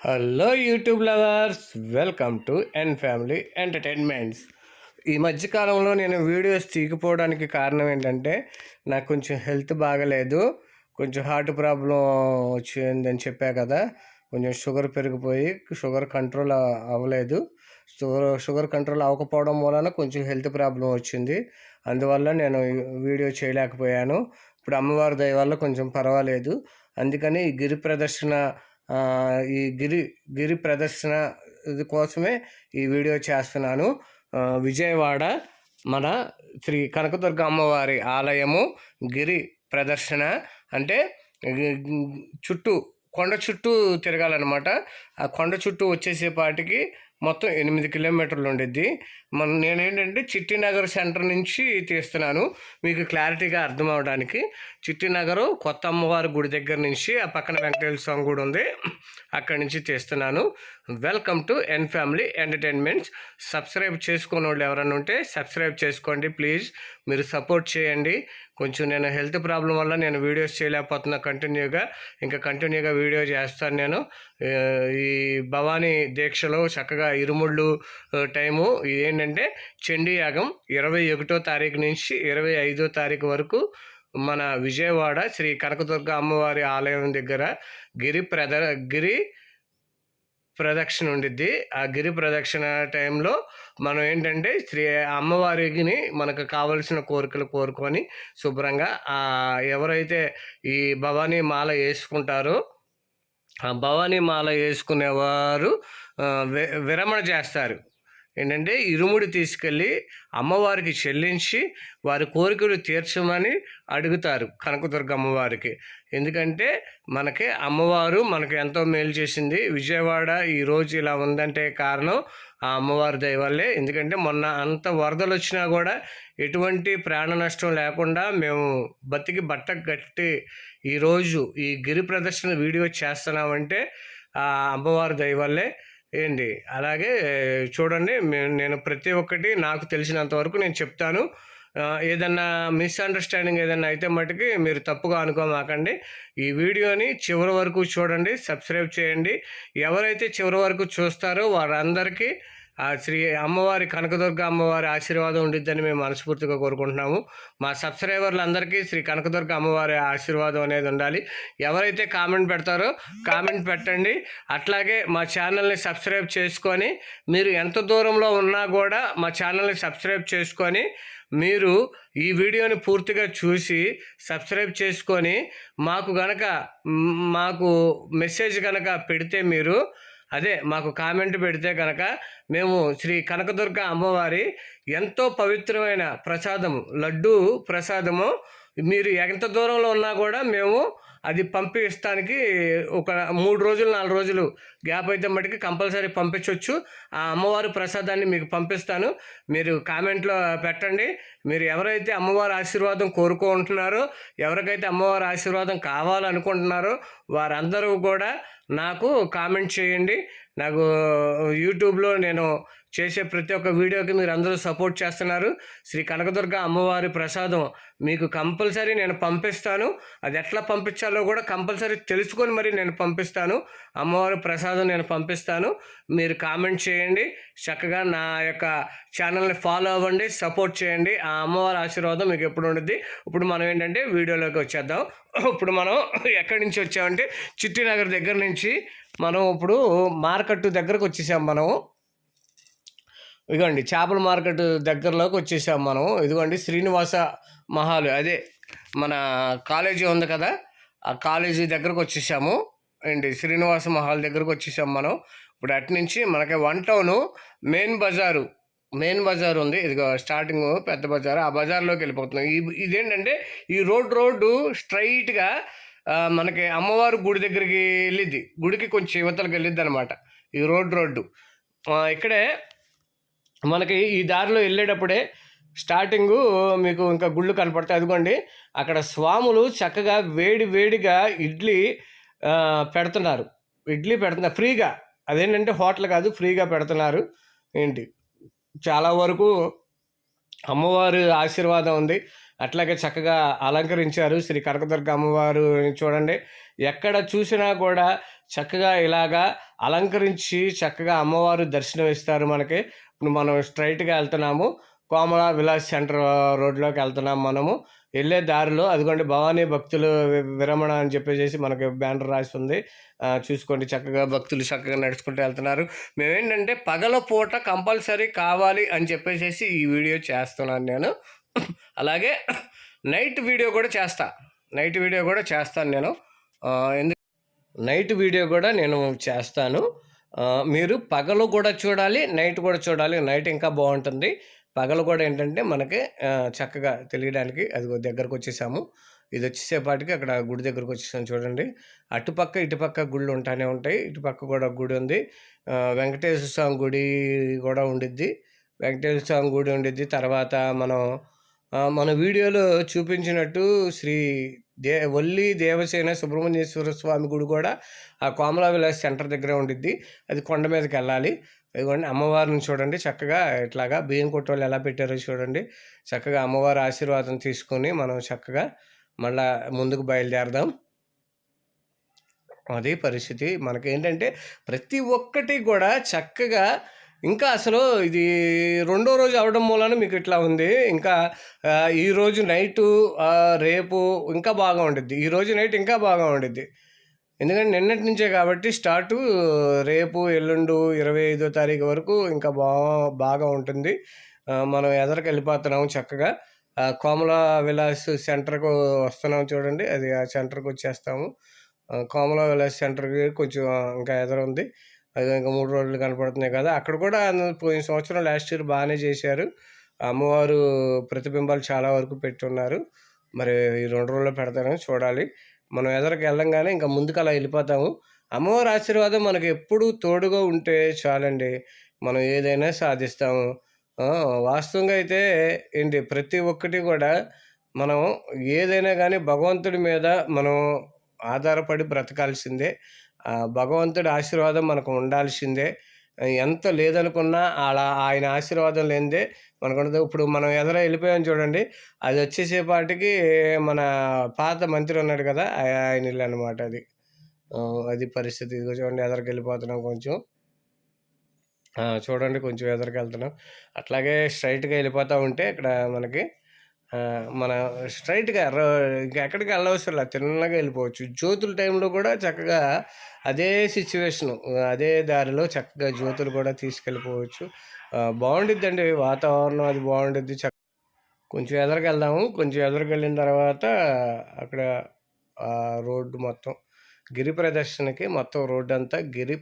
Hello YouTube lovers, welcome to N family entertainments. ఈ మధ్యకాలంలో నేను వీడియోస్ తీయకపోవడానికి కారణం ఏంటంటే నాకు కొంచెం హెల్త్ బాగలేదు. కొంచెం హార్ట్ ప్రాబ్లం వచ్చిందని చెప్పా కదా. కొంచెం షుగర్ పెరిగిపోయి షుగర్ కంట్రోల్ అవ్వలేదు. షుగర్ కంట్రోల్ అవ్వకపోవడం వలన కొంచెం హెల్త్ ప్రాబ్లం వచ్చింది. అందువల్ల నేను వీడియో చేయలేకపోయాను. ఇప్పుడు అమ్మవారి దయ వల్ల కొంచెం పర్వాలేదు. అందుకని ఈ గిరి ప్రదర్శన ఈ గిరి ప్రదర్శన ఇది కోసమే ఈ వీడియో చేస్తున్నాను. విజయవాడ మన శ్రీ కనకదుర్గ అమ్మవారి ఆలయము గిరి ప్రదర్శన అంటే కొండ చుట్టూ తిరగాలన్నమాట. ఆ కొండ చుట్టూ వచ్చేసేపాటికి మొత్తం 8 కిలోమీటర్లు ఉండిద్ది. నేనేంటంటే చిట్టినగర్ సెంటర్ నుంచి తీస్తున్నాను, మీకు క్లారిటీగా అర్థం అవడానికి. చిట్టినగరు కొత్త అమ్మవారి గుడి దగ్గర నుంచి ఆ పక్కన వెంకటేశ్వర స్వామి గుడి ఉంది, అక్కడి నుంచి తీస్తున్నాను. Welcome to N family entertainments. Subscribe చేసుకునే వాళ్ళు ఎవరైనా ఉంటే సబ్స్క్రైబ్ చేసుకోండి ప్లీజ్. మీరు సపోర్ట్ చేయండి. కొంచెం నేను హెల్త్ ప్రాబ్లం వల్ల నేను వీడియోస్ చేయలేకపోతున్నా కంటిన్యూగా వీడియో చేస్తాను. నేను ఈ భవానీ దీక్షలో చక్కగా ఇరుముళ్ళు టైము ఏంటంటే చండీ యాగం 21వ తారీఖు నుంచి 25వ తారీఖు వరకు మన విజయవాడ శ్రీ కనకదుర్గ అమ్మవారి ఆలయం దగ్గర గిరి ప్రదక్షిణ ఉండిద్ది. ఆ గిరి ప్రదక్షిణ టైంలో మనం ఏంటంటే అమ్మవారికి మనకు కావలసిన కోరికలు కోరుకొని శుభ్రంగా ఎవరైతే ఈ భవానీ మాల వేసుకుంటారో ఆ భవానీ మాల వేసుకునేవారు విరమణ చేస్తారు. ఏంటంటే ఇరుముడి తీసుకెళ్ళి అమ్మవారికి చెల్లించి వారి కోరికలు తీర్చమని అడుగుతారు కనకదుర్గ అమ్మవారికి. ఎందుకంటే అమ్మవారు మనకు ఎంతో మేలు చేసింది. విజయవాడ ఈరోజు ఇలా ఉందంటే కారణం ఆ అమ్మవారి దయ వల్లే. ఎందుకంటే మొన్న అంత వరదలు వచ్చినా కూడా ఎటువంటి ప్రాణ నష్టం లేకుండా మేము బతికి బట్ట కట్టి ఈరోజు ఈ గిరి ప్రదర్శన వీడియో చేస్తున్నామంటే ఆ అమ్మవారి దయ వల్లే ఏంటి. అలాగే చూడండి, నేను ప్రతి ఒక్కటి నాకు తెలిసినంత వరకు నేను చెప్తాను. ఏదన్నా మిస్అండర్స్టాండింగ్ ఏదన్నా అయితే మటుకి మీరు తప్పుగా అనుకోమాకండి. ఈ వీడియోని చివరి వరకు చూడండి, సబ్స్క్రైబ్ చేయండి. ఎవరైతే చివరి వరకు చూస్తారో వారందరికీ శ్రీ అమ్మవారి కనకదుర్గ అమ్మవారి ఆశీర్వాదం ఉండిద్దని మేము మనస్ఫూర్తిగా కోరుకుంటున్నాము. మా సబ్స్క్రైబర్లందరికీ శ్రీ కనకదుర్గ అమ్మవారి ఆశీర్వాదం అనేది ఉండాలి. ఎవరైతే కామెంట్ పెడతారో కామెంట్ పెట్టండి. అట్లాగే మా ఛానల్ని సబ్స్క్రైబ్ చేసుకొని మీరు ఎంత దూరంలో ఉన్నా కూడా మా ఛానల్ని సబ్స్క్రైబ్ చేసుకొని మీరు ఈ వీడియోని పూర్తిగా చూసి సబ్స్క్రైబ్ చేసుకొని మాకు మెసేజ్ కనుక పెడితే మీరు మాకు కామెంట్ పెడితే కనుక మేము శ్రీ కనకదుర్గ అమ్మవారి ఎంతో పవిత్రమైన ప్రసాదము లడ్డూ ప్రసాదము మీరు ఎంత దూరంలో ఉన్నా కూడా మేము అది పంపిస్తానికి ఒక 3 రోజులు 4 రోజులు గ్యాప్ అయితే మటుకు కంపల్సరీ పంపించవచ్చు. ఆ అమ్మవారి ప్రసాదాన్ని మీకు పంపిస్తాను. మీరు కామెంట్లో పెట్టండి. మీరు ఎవరైతే అమ్మవారి ఆశీర్వాదం కోరుకుంటున్నారో, ఎవరికైతే అమ్మవారి ఆశీర్వాదం కావాలనుకుంటున్నారో వారందరూ కూడా నాకు కామెంట్ చేయండి. నాకు యూట్యూబ్లో నేను చేసే ప్రతి ఒక్క వీడియోకి మీరు అందరూ సపోర్ట్ చేస్తున్నారు. శ్రీ కనకదుర్గ అమ్మవారి ప్రసాదం మీకు కంపల్సరీ నేను పంపిస్తాను. అది ఎట్లా పంపించాలో కూడా కంపల్సరీ తెలుసుకొని మరి నేను పంపిస్తాను. అమ్మవారి ప్రసాదం నేను పంపిస్తాను. మీరు కామెంట్ చేయండి. చక్కగా నా యొక్క ఛానల్ని ఫాలో అవ్వండి, సపోర్ట్ చేయండి. ఆ అమ్మవారి ఆశీర్వాదం మీకు ఎప్పుడు ఉంటుంది. ఇప్పుడు మనం ఏంటంటే వీడియోలోకి వచ్చేద్దాం. ఇప్పుడు మనం ఎక్కడి నుంచి వచ్చామంటే చిట్టినగర్ దగ్గర నుంచి మనం ఇప్పుడు మార్కెట్ దగ్గరకు వచ్చేసాం. ఇదిగోండి చేపల మార్కెట్ దగ్గరలోకి వచ్చేసాం మనం. ఇదిగోండి శ్రీనివాస మహాల్, అదే మన కాలేజీ ఉంది కదా, ఆ కాలేజీ దగ్గరకు వచ్చేసాము. శ్రీనివాస మహాల్ దగ్గరకు వచ్చేసాం మనం. ఇప్పుడు అటు నుంచి మనకి 1 టౌన్ మెయిన్ బజార్ ఉంది. ఇదిగో స్టార్టింగ్ పెద్ద బజార్, ఆ బజార్లోకి వెళ్ళిపోతున్నాం. ఇదేంటంటే ఈ రోడ్డు స్ట్రైట్గా మనకి అమ్మవారు గుడి దగ్గరికి వెళ్ళిద్ది. గుడికి కొంచెం యువతలకు వెళ్ళిద్ది అనమాట ఈ రోడ్డు. ఇక్కడే మనకి ఈ దారిలో వెళ్ళేటప్పుడే స్టార్టింగ్ మీకు ఇంకా గుళ్ళు కనపడతాయి. అదిగోండి అక్కడ స్వాములు చక్కగా వేడిగా ఇడ్లీ పెడుతున్నారు ఫ్రీగా. అదేంటంటే హోటల్ కాదు, ఫ్రీగా పెడుతున్నారు. చాలా వరకు అమ్మవారి ఆశీర్వాదం ఉంది. అట్లాగే చక్కగా అలంకరించారు శ్రీ కనకదుర్గ అమ్మవారు. చూడండి, ఎక్కడ చూసినా కూడా చక్కగా ఇలాగా అలంకరించి చక్కగా అమ్మవారు దర్శనం ఇస్తారు మనకి. ఇప్పుడు మనం స్ట్రైట్గా వెళ్తున్నాము, కోమల విలాస్ సెంటర్ రోడ్లోకి వెళ్తున్నాం మనము. వెళ్ళే దారిలో అదిగోండి భవానీ భక్తులు విరమణ అని చెప్పేసి మనకి బ్యానర్ రాసి ఉంది. చూసుకోండి, చక్కగా భక్తులు చక్కగా నడుచుకుంటూ వెళ్తున్నారు. మేమేంటంటే పగల పూట కంపల్సరీ కావాలి అని చెప్పేసి ఈ వీడియో చేస్తున్నాను నేను. అలాగే నైట్ వీడియో కూడా చేస్తాను నేను. ఎందుకు నైట్ వీడియో కూడా నేను చేస్తాను. మీరు పగలు కూడా చూడాలి, నైట్ కూడా చూడాలి. నైట్ ఇంకా బాగుంటుంది. పగలు కూడా ఏంటంటే మనకి చక్కగా తెలియడానికి అదిగో దగ్గరకు వచ్చేసాము. ఇది వచ్చేసేపాటికి అక్కడ గుడి దగ్గరకు వచ్చేసాము. చూడండి, అటుపక్క ఇటుపక్క గుళ్ళు ఉంటానే ఉంటాయి. ఇటుపక్క కూడా గుడి ఉంది. వెంకటేశ్వర స్వామి గుడి కూడా ఉండిద్ది. వెంకటేశ్వర స్వామి గుడి ఉండిద్ది. తర్వాత మన వీడియోలో చూపించినట్టు శ్రీ వల్లి దేవసేన సుబ్రహ్మణ్యేశ్వర స్వామి గుడి కూడా ఆ కోమలా విలాస్ సెంటర్ దగ్గరే ఉండిద్ది. అది కొండ మీదకి వెళ్ళాలి. ఇదిగోండి అమ్మవారిని చూడండి, చక్కగా ఇట్లాగా బియ్యం కొట్టోళ్ళు ఎలా పెట్టారో చూడండి. చక్కగా అమ్మవారి ఆశీర్వాదం తీసుకొని మనం చక్కగా మళ్ళా ముందుకు బయలుదేరదాం. అది పరిస్థితి. మనకేంటంటే ప్రతి ఒక్కటి కూడా చక్కగా ఇంకా అసలు ఇది రెండో రోజు అవడం మూలన మీకు ఇట్లా ఉంది. ఇంకా ఈరోజు నైటు రేపు ఇంకా బాగా ఉండిద్ది. ఈరోజు నైట్ ఇంకా బాగా ఉండిద్ది. ఎందుకంటే నిన్నటి నుంచే కాబట్టి స్టార్టు. రేపు ఎల్లుండు 25వ తారీఖు వరకు ఇంకా బాగా ఉంటుంది. మనం ఎదరికి వెళ్ళిపోతున్నాము చక్కగా. కోమలా విలాస్ సెంటర్కు వస్తున్నాము చూడండి. అది ఆ సెంటర్కి వచ్చేస్తాము. కోమలా విలాస్ సెంటర్కి కొంచెం ఇంకా ఎదురుంది. అది ఇంకా 3 రోడ్లు కనపడుతున్నాయి కదా. అక్కడ కూడా పోయిన సంవత్సరం లాస్ట్ ఇయర్ బాగానే చేశారు. అమ్మవారు ప్రతిబింబాలు చాలా వరకు పెట్టున్నారు. మరి ఈ 2 రోజుల్లో పెడతారని చూడాలి. మనం ఎదరికి వెళ్ళంగానే ఇంకా ముందుకు అలా వెళ్ళిపోతాము. అమ్మవారి ఆశీర్వాదం మనకి ఎప్పుడూ తోడుగా ఉంటే చాలండి, మనం ఏదైనా సాధిస్తాము. వాస్తవంగా అయితే ఏంటి ప్రతి ఒక్కటి కూడా మనం ఏదైనా కానీ భగవంతుడి మీద మనం ఆధారపడి బ్రతకాల్సిందే. భగవంతుడి ఆశీర్వాదం మనకు ఉండాల్సిందే. ఎంత లేదనుకున్నా అలా ఆయన ఆశీర్వాదం లేనిదే మనకుండదు. ఇప్పుడు మనం ఎదర వెళ్ళిపోయాం చూడండి, అది వచ్చేసేపాటికి మన పాత మంత్రి ఉన్నాడు కదా, ఆయన ఇల్లు అనమాట అది. అది పరిస్థితి. ఇదిగో చూడండి, ఎదరికి వెళ్ళిపోతున్నాం కొంచెం. చూడండి, కొంచెం ఎదరికి వెళ్తున్నాం. అట్లాగే స్ట్రైట్గా వెళ్ళిపోతూ ఉంటే ఇక్కడ మనకి మన స్ట్రైట్గా ఇంకా ఎక్కడికి వెళ్ళవసరం లేదు, తిన్నగా వెళ్ళిపోవచ్చు. జ్యోతుల టైంలో కూడా చక్కగా అదే సిచ్యువేషను, అదే దారిలో చక్కగా జ్యోతులు కూడా తీసుకెళ్ళిపోవచ్చు. బాగుండిద్దండి వాతావరణం, అది బాగుండిద్ది. కొంచెం ఎదరికి వెళ్దాము. కొంచెం ఎదరికి వెళ్ళిన తర్వాత అక్కడ రోడ్డు మొత్తం గిరి ప్రదర్శనకి, మొత్తం రోడ్డు అంతా గిరి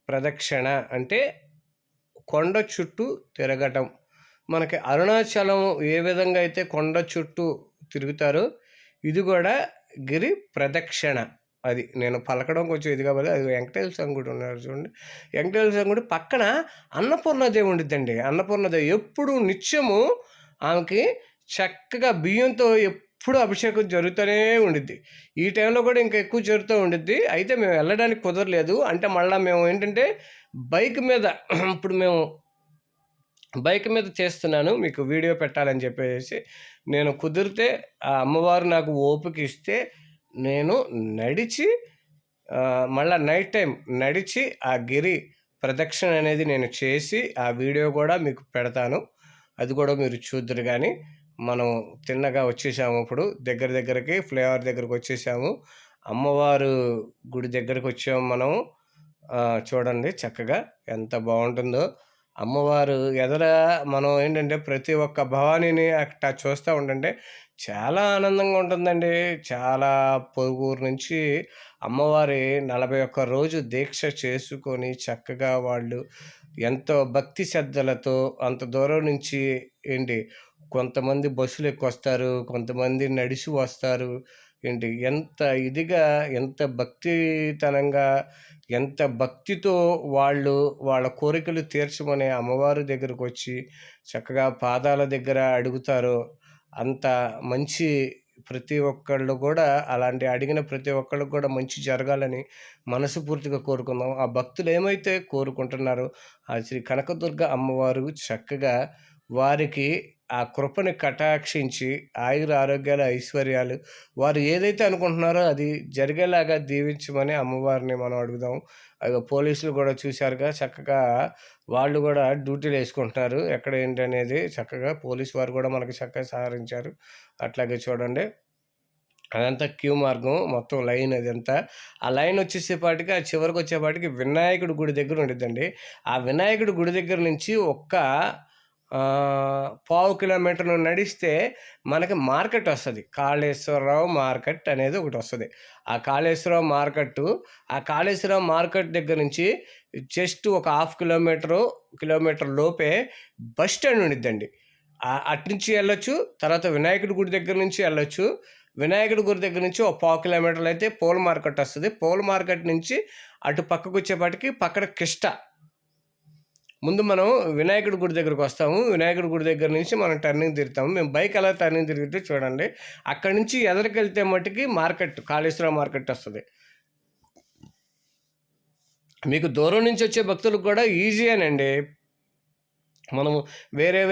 ప్రదక్షిణ అంటే కొండ చుట్టూ తిరగటం. మనకి అరుణాచలం ఏ విధంగా అయితే కొండ చుట్టూ తిరుగుతారో ఇది కూడా గిరి ప్రదక్షిణ. అది నేను పలకడం కొంచెం ఇది కాబట్టి. అది వెంకటేశ్వర స్వామి గుడి ఉన్నారు చూడండి. వెంకటేశ్వర స్వామి గుడి పక్కన అన్నపూర్ణదేవి ఉండిద్దండి. అన్నపూర్ణదేవి ఎప్పుడు నిత్యము ఆమెకి చక్కగా బియ్యంతో ఎప్పుడు అభిషేకం జరుగుతూనే ఉండిద్ది. ఈ టైంలో కూడా ఇంకా ఎక్కువ జరుగుతూ ఉండిద్ది. అయితే మేము వెళ్ళడానికి కుదరలేదు. అంటే మళ్ళీ మేము ఏంటంటే బైక్ మీద ఇప్పుడు మేము బైక్ మీద చేస్తున్నాను, మీకు వీడియో పెట్టాలని చెప్పేసి. నేను కుదిరితే ఆ అమ్మవారు నాకు ఓపిక ఇస్తే నేను నడిచి మళ్ళీ నైట్ టైం నడిచి ఆ గిరి ప్రదక్షిణ అనేది నేను చేసి ఆ వీడియో కూడా మీకు పెడతాను. అది కూడా మీరు చూద్దరు. కానీ మనం తిన్నగా వచ్చేసాము. ఇప్పుడు దగ్గరికి ఫ్లైఓవర్ దగ్గరకు వచ్చేసాము. అమ్మవారు గుడి దగ్గరకు వచ్చాము మనం. చూడండి చక్కగా ఎంత బాగుంటుందో. అమ్మవారు ఎదర మనం ఏంటంటే ప్రతి ఒక్క భవానీని అట్లా చూస్తూ ఉంటుంటే చాలా ఆనందంగా ఉంటుందండి. చాలా పొరుగురు నుంచి అమ్మవారి 41 రోజు దీక్ష చేసుకొని చక్కగా వాళ్ళు ఎంతో భక్తి శ్రద్ధలతో అంత దూరం నుంచి ఏంటి కొంతమంది బస్సులు ఎక్కొస్తారు, కొంతమంది నడిచి వస్తారు. ఏంటి ఎంత ఇదిగా, ఎంత భక్తితనంగా, ఎంత భక్తితో వాళ్ళ కోరికలు తీర్చమని అమ్మవారి దగ్గరకు వచ్చి చక్కగా పాదాల దగ్గర అడుగుతారో అంత మంచి. ప్రతి ఒక్కళ్ళు కూడా అలాంటి అడిగిన ప్రతి ఒక్కళ్ళకు కూడా మంచి జరగాలని మనస్ఫూర్తిగా కోరుకుందాం. ఆ భక్తులు ఏమైతే కోరుకుంటున్నారో ఆ శ్రీ కనకదుర్గ అమ్మవారు చక్కగా వారికి ఆ కృపని కటాక్షించి ఆయుర ఆరోగ్యాలు ఐశ్వర్యాలు వారు ఏదైతే అనుకుంటున్నారో అది జరిగేలాగా దీవించమని అమ్మవారిని మనం అడుగుదాం. అది పోలీసులు కూడా చూశారుగా, చక్కగా వాళ్ళు కూడా డ్యూటీలు వేసుకుంటున్నారు ఎక్కడ ఏంటి అనేది. చక్కగా పోలీసు వారు కూడా మనకి చక్కగా సహకరించారు. అట్లాగే చూడండి, అదంతా క్యూ మార్గం, మొత్తం లైన్ అదంతా. ఆ లైన్ వచ్చేసేపాటికి ఆ చివరికి వచ్చేపాటికి వినాయకుడి గుడి దగ్గర ఉండిద్దండి. ఆ వినాయకుడి గుడి దగ్గర నుంచి ఒక్క పావు కిలోమీటర్ నడిస్తే మనకి మార్కెట్ వస్తుంది. కాళేశ్వరరావు మార్కెట్ అనేది ఒకటి వస్తుంది. ఆ కాళేశ్వరరావు మార్కెట్ దగ్గర నుంచి జస్ట్ ఒక హాఫ్ కిలోమీటర్ లోపే బస్ స్టాండ్ ఉండిద్దండి. అట్నుంచి వెళ్ళొచ్చు. తర్వాత వినాయకుడి గుడి దగ్గర నుంచి వెళ్ళొచ్చు. వినాయకుడి గుడి దగ్గర నుంచి ఒక పావు కిలోమీటర్లు అయితే పూల మార్కెట్ వస్తుంది. పూల మార్కెట్ నుంచి అటు పక్కకు వచ్చేపాటికి పక్కన కిష్ట. ముందు మనం వినాయకుడి గుడి దగ్గరకు వస్తాము. వినాయకుడి గుడి దగ్గర నుంచి మనం టర్నింగ్ తిరుగుతాము. మేము బైక్ అలా టర్నింగ్ తిరిగితే చూడండి, అక్కడి నుంచి ఎదరికెళ్తే మట్టుకి మార్కెట్, కాళేశ్వరం మార్కెట్ వస్తుంది. మీకు దూరం నుంచి వచ్చే భక్తులకు కూడా ఈజీయేనండి. మనము వేరే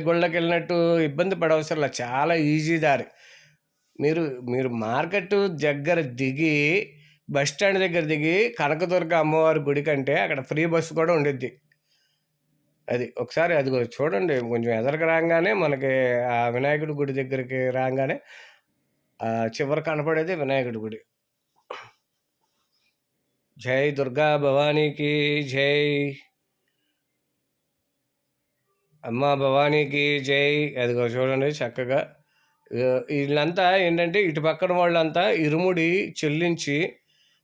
గుళ్ళకి వెళ్ళినట్టు ఇబ్బంది పడవసరంలా, చాలా ఈజీ దారి. మీరు మార్కెట్ దగ్గర దిగి, బస్ స్టాండ్ దగ్గర దిగి కనకదుర్గ అమ్మవారి గుడి కంటే అక్కడ ఫ్రీ బస్సు కూడా ఉండిద్ది. అది ఒకసారి అది చూడండి. కొంచెం ఎదరికి రాగానే మనకి ఆ వినాయకుడి గుడి దగ్గరికి రాగానే చివరి కనపడేది వినాయకుడి గుడి. జై దుర్గా భవానీకి జై, అమ్మ భవానీకి జై. అదిగో చూడండి చక్కగా. వీళ్ళంతా ఏంటంటే ఇటు పక్కన వాళ్ళంతా ఇరుముడి చెల్లించి,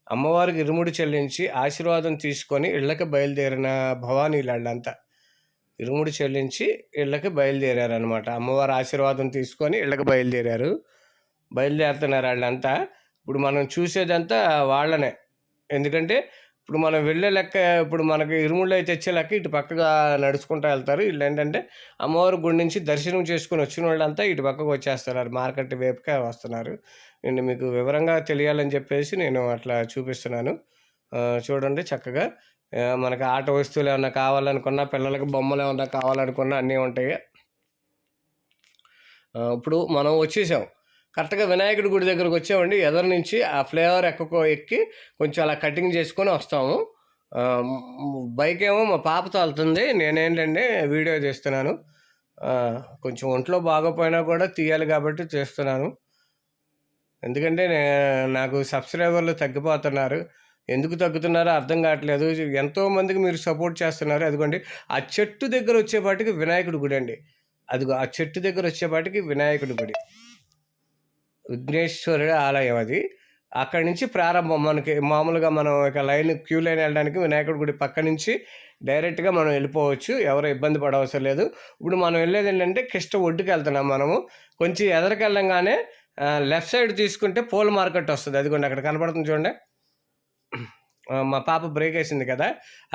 అమ్మవారికి ఇరుముడి చెల్లించి ఆశీర్వాదం తీసుకొని ఇళ్ళకి బయలుదేరిన భవానీలు వాళ్ళంతా. ఇరుముడి చెల్లించి ఇళ్ళకి బయలుదేరారనమాట. అమ్మవారి ఆశీర్వాదం తీసుకొని ఇళ్ళకి బయలుదేరుతున్నారు వాళ్ళంతా. ఇప్పుడు మనం చూసేదంతా వాళ్ళనే. ఎందుకంటే ఇప్పుడు మనం వెళ్ళే లెక్క, ఇప్పుడు మనకి ఇరుముళ్ళు అయితే తెచ్చే లెక్క ఇటు పక్కగా నడుచుకుంటూ వెళ్తారు. వీళ్ళు ఏంటంటే అమ్మవారి గుడి నుంచి దర్శనం చేసుకుని వచ్చిన వాళ్ళంతా ఇటు పక్కకు వచ్చేస్తున్నారు, మార్కెట్ వైపుకే వస్తున్నారు. నేను మీకు వివరంగా తెలియాలని చెప్పేసి నేను అట్లా చూపిస్తున్నాను. చూడండి చక్కగా. మనకి ఆట వస్తువులు ఏమన్నా కావాలనుకున్నా, పిల్లలకి బొమ్మలు ఏమన్నా కావాలనుకున్నా అన్నీ ఉంటాయి. ఇప్పుడు మనం వచ్చేసాం, కరెక్ట్గా వినాయకుడి గుడి దగ్గరకు వచ్చామండి. ఎదురు నుంచి ఆ ఫ్లేవర్ ఎక్కి కొంచెం అలా కటింగ్ చేసుకొని వస్తాము. బైక్ ఏమో మా పాపతో వెళ్తుంది, నేనేంటంటే వీడియో తీస్తున్నాను. కొంచెం ఒంట్లో బాగోపోయినా కూడా తీయాలి కాబట్టి చేస్తున్నాను. ఎందుకంటే నాకు సబ్స్క్రైబర్లు తగ్గిపోతున్నారు. ఎందుకు తగ్గుతున్నారో అర్థం కావట్లేదు. ఎంతోమందికి మీరు సపోర్ట్ చేస్తున్నారు. అదిగోండి ఆ చెట్టు దగ్గర వచ్చేపాటికి వినాయకుడి గుడి అండి. అదిగో ఆ చెట్టు దగ్గర వచ్చేపాటికి వినాయకుడి గుడి, విఘ్నేశ్వరుడి ఆలయం అది. అక్కడి నుంచి ప్రారంభం. మనకి మామూలుగా మనం ఇక క్యూ లైన్ వెళ్ళడానికి వినాయకుడి గుడి పక్క నుంచి డైరెక్ట్గా మనం వెళ్ళిపోవచ్చు. ఎవరు ఇబ్బంది పడవసరం లేదు. ఇప్పుడు మనం వెళ్ళేది ఏంటంటే కిష్ట ఒడ్డుకి వెళ్తున్నాం. మనము కొంచెం ఎదరికెళ్ళంగానే లెఫ్ట్ సైడ్ తీసుకుంటే పూల మార్కెట్ వస్తుంది. అదిగోండి అక్కడ కనపడుతుంది చూడండి. మా పాప బ్రేక్ వేసింది కదా,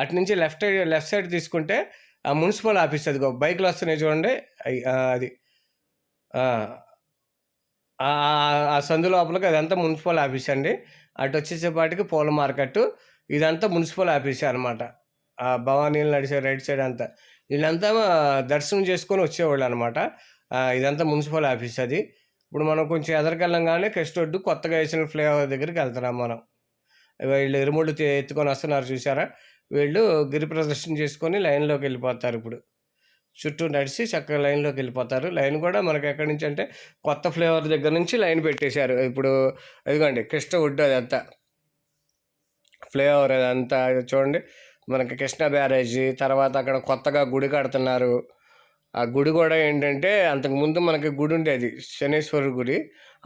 అటు నుంచి లెఫ్ట్ సైడ్ తీసుకుంటే మున్సిపల్ ఆఫీస్, అదిగో బైకులు వస్తున్నాయి చూడండి. అది ఆ సందు లోపలికి అదంతా మున్సిపల్ ఆఫీస్ అండి. అటు వచ్చేసేపాటికి పూల మార్కెట్, ఇదంతా మున్సిపల్ ఆఫీసే అనమాట. ఆ భవానీలు నడిచే రైట్ సైడ్ అంతా వీళ్ళంతా దర్శనం చేసుకొని వచ్చేవాళ్ళు అనమాట. ఇదంతా మున్సిపల్ ఆఫీస్ అది. ఇప్పుడు మనం కొంచెం ఎదరికెళ్ళంగానే కృష్ణొడ్డు కొత్తగా వేసిన ఫ్లేవర్ దగ్గరికి వెళ్తున్నాం మనం. వీళ్ళు ఇరుముళ్ళు ఎత్తుకొని వస్తున్నారు చూసారా, వీళ్ళు గిరి ప్రదర్శన చేసుకొని లైన్లోకి వెళ్ళిపోతారు. ఇప్పుడు చుట్టూ నడిచి చక్కగా లైన్లోకి వెళ్ళిపోతారు. లైన్ కూడా మనకి ఎక్కడి నుంచి అంటే కొత్త ఫ్లేవర్ దగ్గర నుంచి లైన్ పెట్టేశారు. ఇప్పుడు ఇదిగోండి కృష్ణవుడ్ అదంతా ఫ్లేవర్ అదంతా చూడండి. మనకి కృష్ణా బ్యారేజీ తర్వాత అక్కడ కొత్తగా గుడి కడుతున్నారు. ఆ గుడి కూడా ఏంటంటే అంతకుముందు మనకి గుడి ఉండేది, శనేశ్వరుడు గుడి,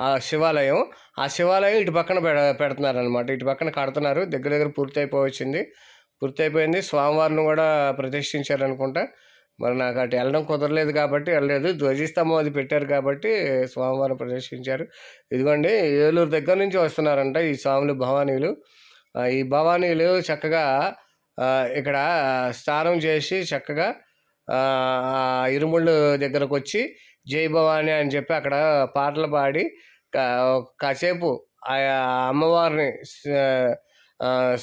ఆ శివాలయం ఇటు పక్కన పెడుతున్నారు అనమాట. ఇటు పక్కన కడుతున్నారు. దగ్గర పూర్తయిపోయింది. స్వామివారిని కూడా ప్రతిష్ఠించారనుకుంటా. మరి నాకు అటు వెళ్ళడం కుదరలేదు కాబట్టి వెళ్ళలేదు. ధ్వజస్తంభం అది పెట్టారు కాబట్టి స్వామివారిని ప్రదర్శించారు. ఇదిగోండి ఏలూరు దగ్గర నుంచి వస్తున్నారంట ఈ స్వాములు భవానీలు. ఈ భవానీలు చక్కగా ఇక్కడ స్నానం చేసి చక్కగా ఇరుముళ్ళు దగ్గరకు వచ్చి జై భవానీ అని చెప్పి అక్కడ పాటలు పాడి కాసేపు ఆ అమ్మవారిని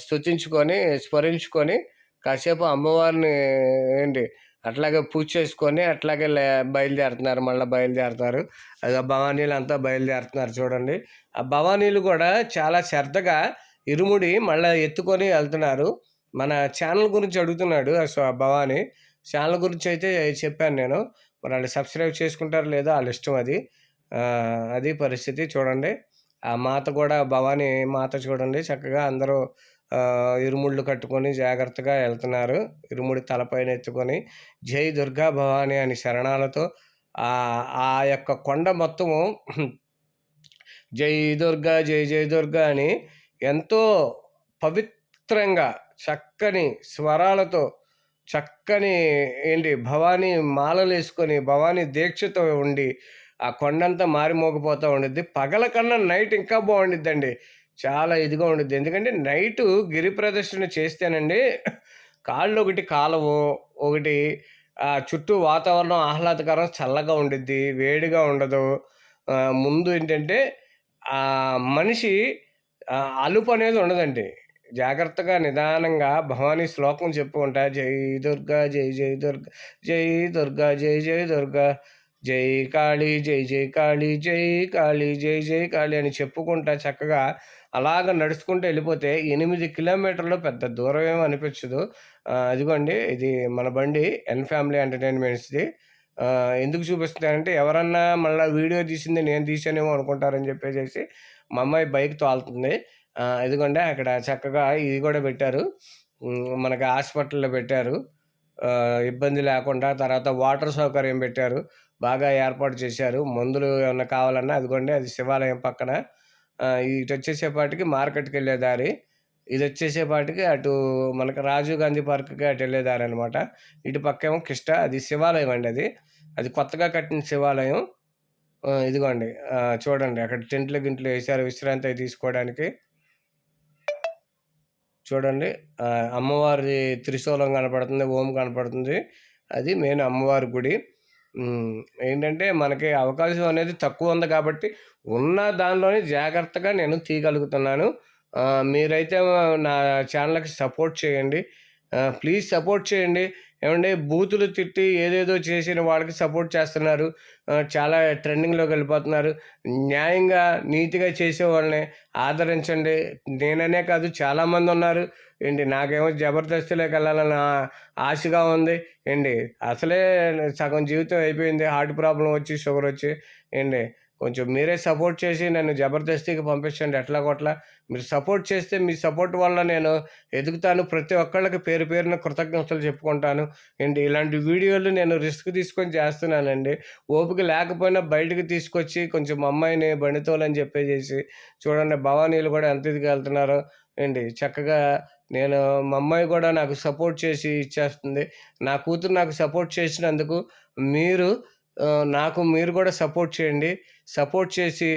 స్తుతించుకొని స్మరించుకొని కాసేపు అమ్మవారిని అట్లాగే పూజ చేసుకొని అట్లాగే బయలుదేరుతున్నారు, మళ్ళీ బయలుదేరుతారు. అది ఆ భవానీలు అంతా బయలుదేరుతున్నారు చూడండి. ఆ భవానీలు కూడా చాలా శ్రద్ధగా ఇరుముడి మళ్ళీ ఎత్తుకొని వెళ్తున్నారు. మన ఛానల్ గురించి అడుగుతున్నాడు భవానీ. ఛానల్ గురించి అయితే చెప్పాను నేను. మరి వాళ్ళు సబ్స్క్రైబ్ చేసుకుంటారు లేదో వాళ్ళ ఇష్టం అది. అది పరిస్థితి చూడండి. ఆ మాత కూడా భవానీ మాత చూడండి చక్కగా అందరూ ఇరుముళ్ళు కట్టుకొని జాగ్రత్తగా వెళ్తున్నారు. ఇరుముడి తలపైన ఎత్తుకొని జై దుర్గా భవానీ అని శరణాలతో ఆ యొక్క కొండ మొత్తము జై దుర్గా జై జై దుర్గా అని ఎంతో పవిత్రంగా చక్కని స్వరాలతో చక్కని భవానీ మాలలు వేసుకొని భవానీ దీక్షతో ఉండి ఆ కొండంతా మారిమోగిపోతూ ఉండిద్ది. పగల కన్నా నైట్ ఇంకా బాగుండిద్దండి, చాలా ఇదిగా ఉండిద్ది. ఎందుకంటే నైటు గిరి ప్రదర్శన చేస్తేనండి కాళ్ళు ఒకటి కాలవు, ఒకటి చుట్టూ వాతావరణం ఆహ్లాదకరం చల్లగా ఉండిద్ది, వేడిగా ఉండదు. ముందు ఏంటంటే మనిషి అలుపు అనేది ఉండదండి. జాగ్రత్తగా నిదానంగా భవానీ శ్లోకం చెప్పుకుంటా జై దుర్గా జై జై దుర్గా జై దుర్గా జై జై దుర్గా జై కాళీ జై జై కాళీ జై కాళీ జై జై కాళీ అని చెప్పుకుంటా చక్కగా అలాగ నడుచుకుంటూ వెళ్ళిపోతే 8 కిలోమీటర్లు పెద్ద దూరం ఏమో అనిపించదు. అదిగోండి ఇది మన బండి ఎన్ ఫ్యామిలీ ఎంటర్టైన్మెంట్స్ది. ఎందుకు చూపిస్తున్నానంటే ఎవరన్నా మళ్ళీ వీడియో తీసింది నేను తీసానేమో అనుకుంటారని చెప్పేసి మా అమ్మాయి బైక్ తోలుతుంది. ఇదిగోండి అక్కడ చక్కగా ఇది కూడా పెట్టారు, మనకి హాస్పిటల్లో పెట్టారు ఇబ్బంది లేకుండా. తర్వాత వాటర్ సౌకర్యం పెట్టారు, బాగా ఏర్పాటు చేశారు. మందులు ఏమన్నా కావాలన్నా అదిగోండి అది శివాలయం పక్కన. ఇటు వచ్చేసేపాటికి మార్కెట్కి వెళ్ళే దారి, ఇది వచ్చేసేపాటికి అటు మనకి రాజీవ్ గాంధీ పార్క్కి అటు వెళ్ళే దారి అనమాట. ఇటు పక్కేమో కిష్ట, అది శివాలయం అండి. అది కొత్తగా కట్టిన శివాలయం. ఇదిగోండి చూడండి అక్కడ టెంట్లు గింట్లు వేశారు విశ్రాంతి తీసుకోవడానికి. చూడండి అమ్మవారి త్రిశూలం కనపడుతుంది, ఓం కనపడుతుంది. అది మెయిన్ అమ్మవారి గుడి. ఏంటంటే మనకి అవకాశం అనేది తక్కువ ఉంది కాబట్టి ఉన్న దానిలోనే జాగ్రత్తగా నేను తీయగలుగుతున్నాను. మీరైతే నా ఛానల్కి సపోర్ట్ చేయండి, ప్లీజ్ సపోర్ట్ చేయండి. ఏమంటే బూతులు తిట్టి ఏదేదో చేసిన వాళ్ళకి సపోర్ట్ చేస్తున్నారు, చాలా ట్రెండింగ్లోకి వెళ్ళిపోతున్నారు. న్యాయంగా నీతిగా చేసే వాళ్ళని ఆదరించండి. నేననే కాదు చాలామంది ఉన్నారు నాకేమో జబర్దస్తిలోకి వెళ్ళాలని ఆశగా ఉంది అసలే సగం జీవితం అయిపోయింది, హార్ట్ ప్రాబ్లం వచ్చి షుగర్ వచ్చి కొంచెం మీరే సపోర్ట్ చేసి నన్ను జబర్దస్తికి పంపించండి. ఎట్లా కొట్లా మీరు సపోర్ట్ చేస్తే మీ సపోర్ట్ వల్ల నేను ఎదుగుతాను. ప్రతి ఒక్కళ్ళకి పేరు పేరున కృతజ్ఞతలు చెప్పుకుంటాను. ఇలాంటి వీడియోలు నేను రిస్క్ తీసుకొని చేస్తున్నానండి. ఓపిక లేకపోయినా బయటకు తీసుకొచ్చి కొంచెం మా అమ్మాయిని బండితోలని చెప్పేసి చూడండి భవానీలు కూడా ఎంత ఇదిగా వెళ్తున్నారో చక్కగా. నేను మా అమ్మాయి కూడా నాకు సపోర్ట్ చేసి ఇచ్చేస్తుంది. నా కూతురు నాకు సపోర్ట్ చేసినందుకు మీరు కూడా సపోర్ట్ చేయండి. సపోర్ట్ చేసి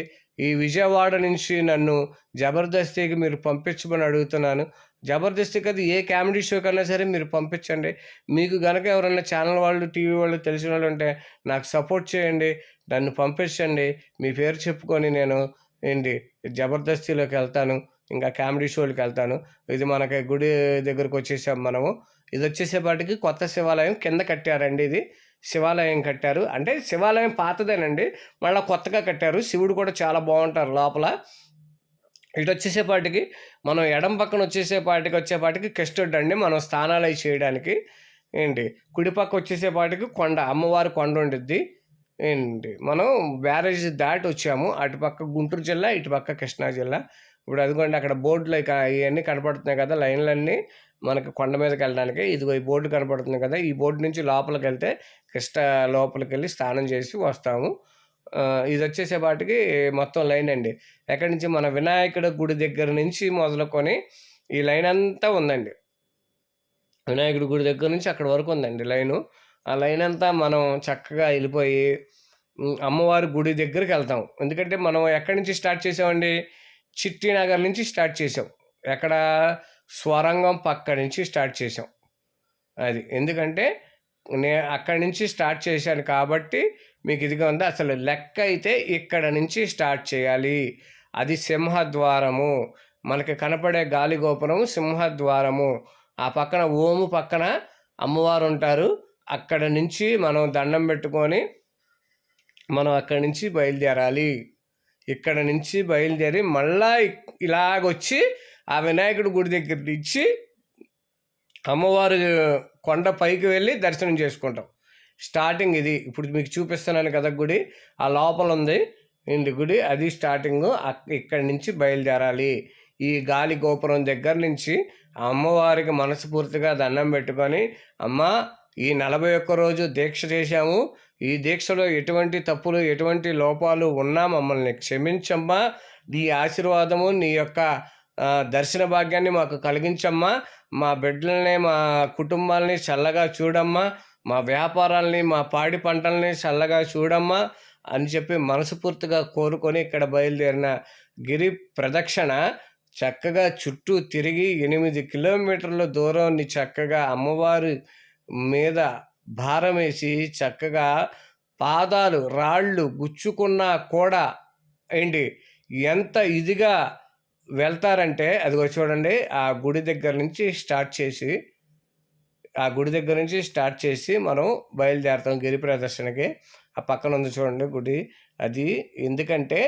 ఈ విజయవాడ నుంచి నన్ను జబర్దస్తికి మీరు పంపించమని అడుగుతున్నాను. జబర్దస్తికి అది ఏ కామెడీ షో కన్నా సరే మీరు పంపించండి. మీకు కనుక ఎవరన్నా ఛానల్ వాళ్ళు టీవీ వాళ్ళు తెలిసిన వాళ్ళు ఉంటే నాకు సపోర్ట్ చేయండి, నన్ను పంపించండి. మీ పేరు చెప్పుకొని నేను జబర్దస్తిలోకి వెళ్తాను, ఇంకా కామెడీ షోలకి వెళ్తాను. ఇది మనకి గుడి దగ్గరకు వచ్చేసాం మనము. ఇది వచ్చేసేపాటికి కొత్త శివాలయం కింద కట్టారండి. ఇది శివాలయం కట్టారు, అంటే శివాలయం పాతదేనండి, మళ్ళీ కొత్తగా కట్టారు. శివుడు కూడా చాలా బాగుంటారు లోపల. ఇటు వచ్చేసేపాటికి మనం ఎడం పక్కన వచ్చేపాటికి కృష్ణుడు అండి, మనం స్నానాలు అవి చేయడానికి. కుడిపక్క వచ్చేసేపాటికి కొండ, అమ్మవారి కొండ ఉండిద్ది. మనం బ్యారేజ్ దాటి వచ్చాము. అటుపక్క గుంటూరు జిల్లా, ఇటుపక్క కృష్ణా జిల్లా. ఇప్పుడు అదిగోండి అక్కడ బోర్డులు ఇవన్నీ కనపడుతున్నాయి కదా, లైన్లన్నీ మనకి కొండ మీదకి వెళ్ళడానికి. ఇదిగో ఈ బోర్డు కనపడుతుంది కదా, ఈ బోర్డు నుంచి లోపలికి వెళ్తే కృష్ణ లోపలికి వెళ్ళి స్నానం చేసి వస్తాము. ఇది వచ్చేసేపాటికి మొత్తం లైన్ అండి. ఎక్కడి నుంచి మన వినాయకుడి గుడి దగ్గర నుంచి మొదలుకొని ఈ లైన్ అంతా ఉందండి. వినాయకుడి గుడి దగ్గర నుంచి అక్కడ వరకు ఉందండి లైను. ఆ లైన్ అంతా మనం చక్కగా వెళ్ళిపోయి అమ్మవారి గుడి దగ్గరికి వెళ్తాం. ఎందుకంటే మనం ఎక్కడి నుంచి స్టార్ట్ చేసామండి, చిట్టి నగర్ నుంచి స్టార్ట్ చేసాం. ఎక్కడ స్వరంగం పక్క నుంచి స్టార్ట్ చేసాం. అది ఎందుకంటే అక్కడి నుంచి స్టార్ట్ చేశాను కాబట్టి మీకు ఇదిగా ఉంది. అసలు లెక్క అయితే ఇక్కడ నుంచి స్టార్ట్ చేయాలి. అది సింహద్వారము, మనకి కనపడే గాలి గోపురము సింహద్వారము. ఆ పక్కన ఓము పక్కన అమ్మవారు ఉంటారు. అక్కడ నుంచి మనం దండం పెట్టుకొని మనం అక్కడి నుంచి బయలుదేరాలి. ఇక్కడ నుంచి బయలుదేరి మళ్ళా ఇలాగొచ్చి ఆ వినాయకుడి గుడి దగ్గర నుంచి అమ్మవారు కొండ పైకి వెళ్ళి దర్శనం చేసుకుంటాం. స్టార్టింగ్ ఇది. ఇప్పుడు మీకు చూపిస్తున్నాను కదా గుడి, ఆ లోపల ఉంది ఇంటి గుడి, అది స్టార్టింగ్. ఇక్కడి నుంచి బయలుదేరాలి. ఈ గాలి గోపురం దగ్గర నుంచి అమ్మవారికి మనస్ఫూర్తిగా దండం పెట్టుకొని, అమ్మ ఈ 41 రోజు దీక్ష చేశాము, ఈ దీక్షలో ఎటువంటి తప్పులు ఎటువంటి లోపాలు ఉన్నా మమ్మల్ని క్షమించమ్మా, నీ ఆశీర్వాదము నీ యొక్క దర్శన భాగ్యాన్ని మాకు కలిగించమ్మా, మా బిడ్డల్ని మా కుటుంబాలని చల్లగా చూడమ్మా, మా వ్యాపారాలని మా పాడి పంటల్ని చల్లగా చూడమ్మా అని చెప్పి మనస్ఫూర్తిగా కోరుకొని ఇక్కడ బయలుదేరిన గిరి ప్రదక్షిణ చక్కగా చుట్టూ తిరిగి 8 కిలోమీటర్ల దూరాన్ని చక్కగా అమ్మవారి మీద భారం వేసి చక్కగా పాదాలు రాళ్ళు గుచ్చుకున్నా కూడా ఏంటి ఎంత ఇదిగా వెళ్తారంటే అదిగో చూడండి. ఆ గుడి దగ్గర నుంచి స్టార్ట్ చేసి మనం బయలుదేరుతాం గిరి ప్రదర్శనకి. ఆ పక్కన ఉంది చూడండి గుడి. అది ఎందుకంటే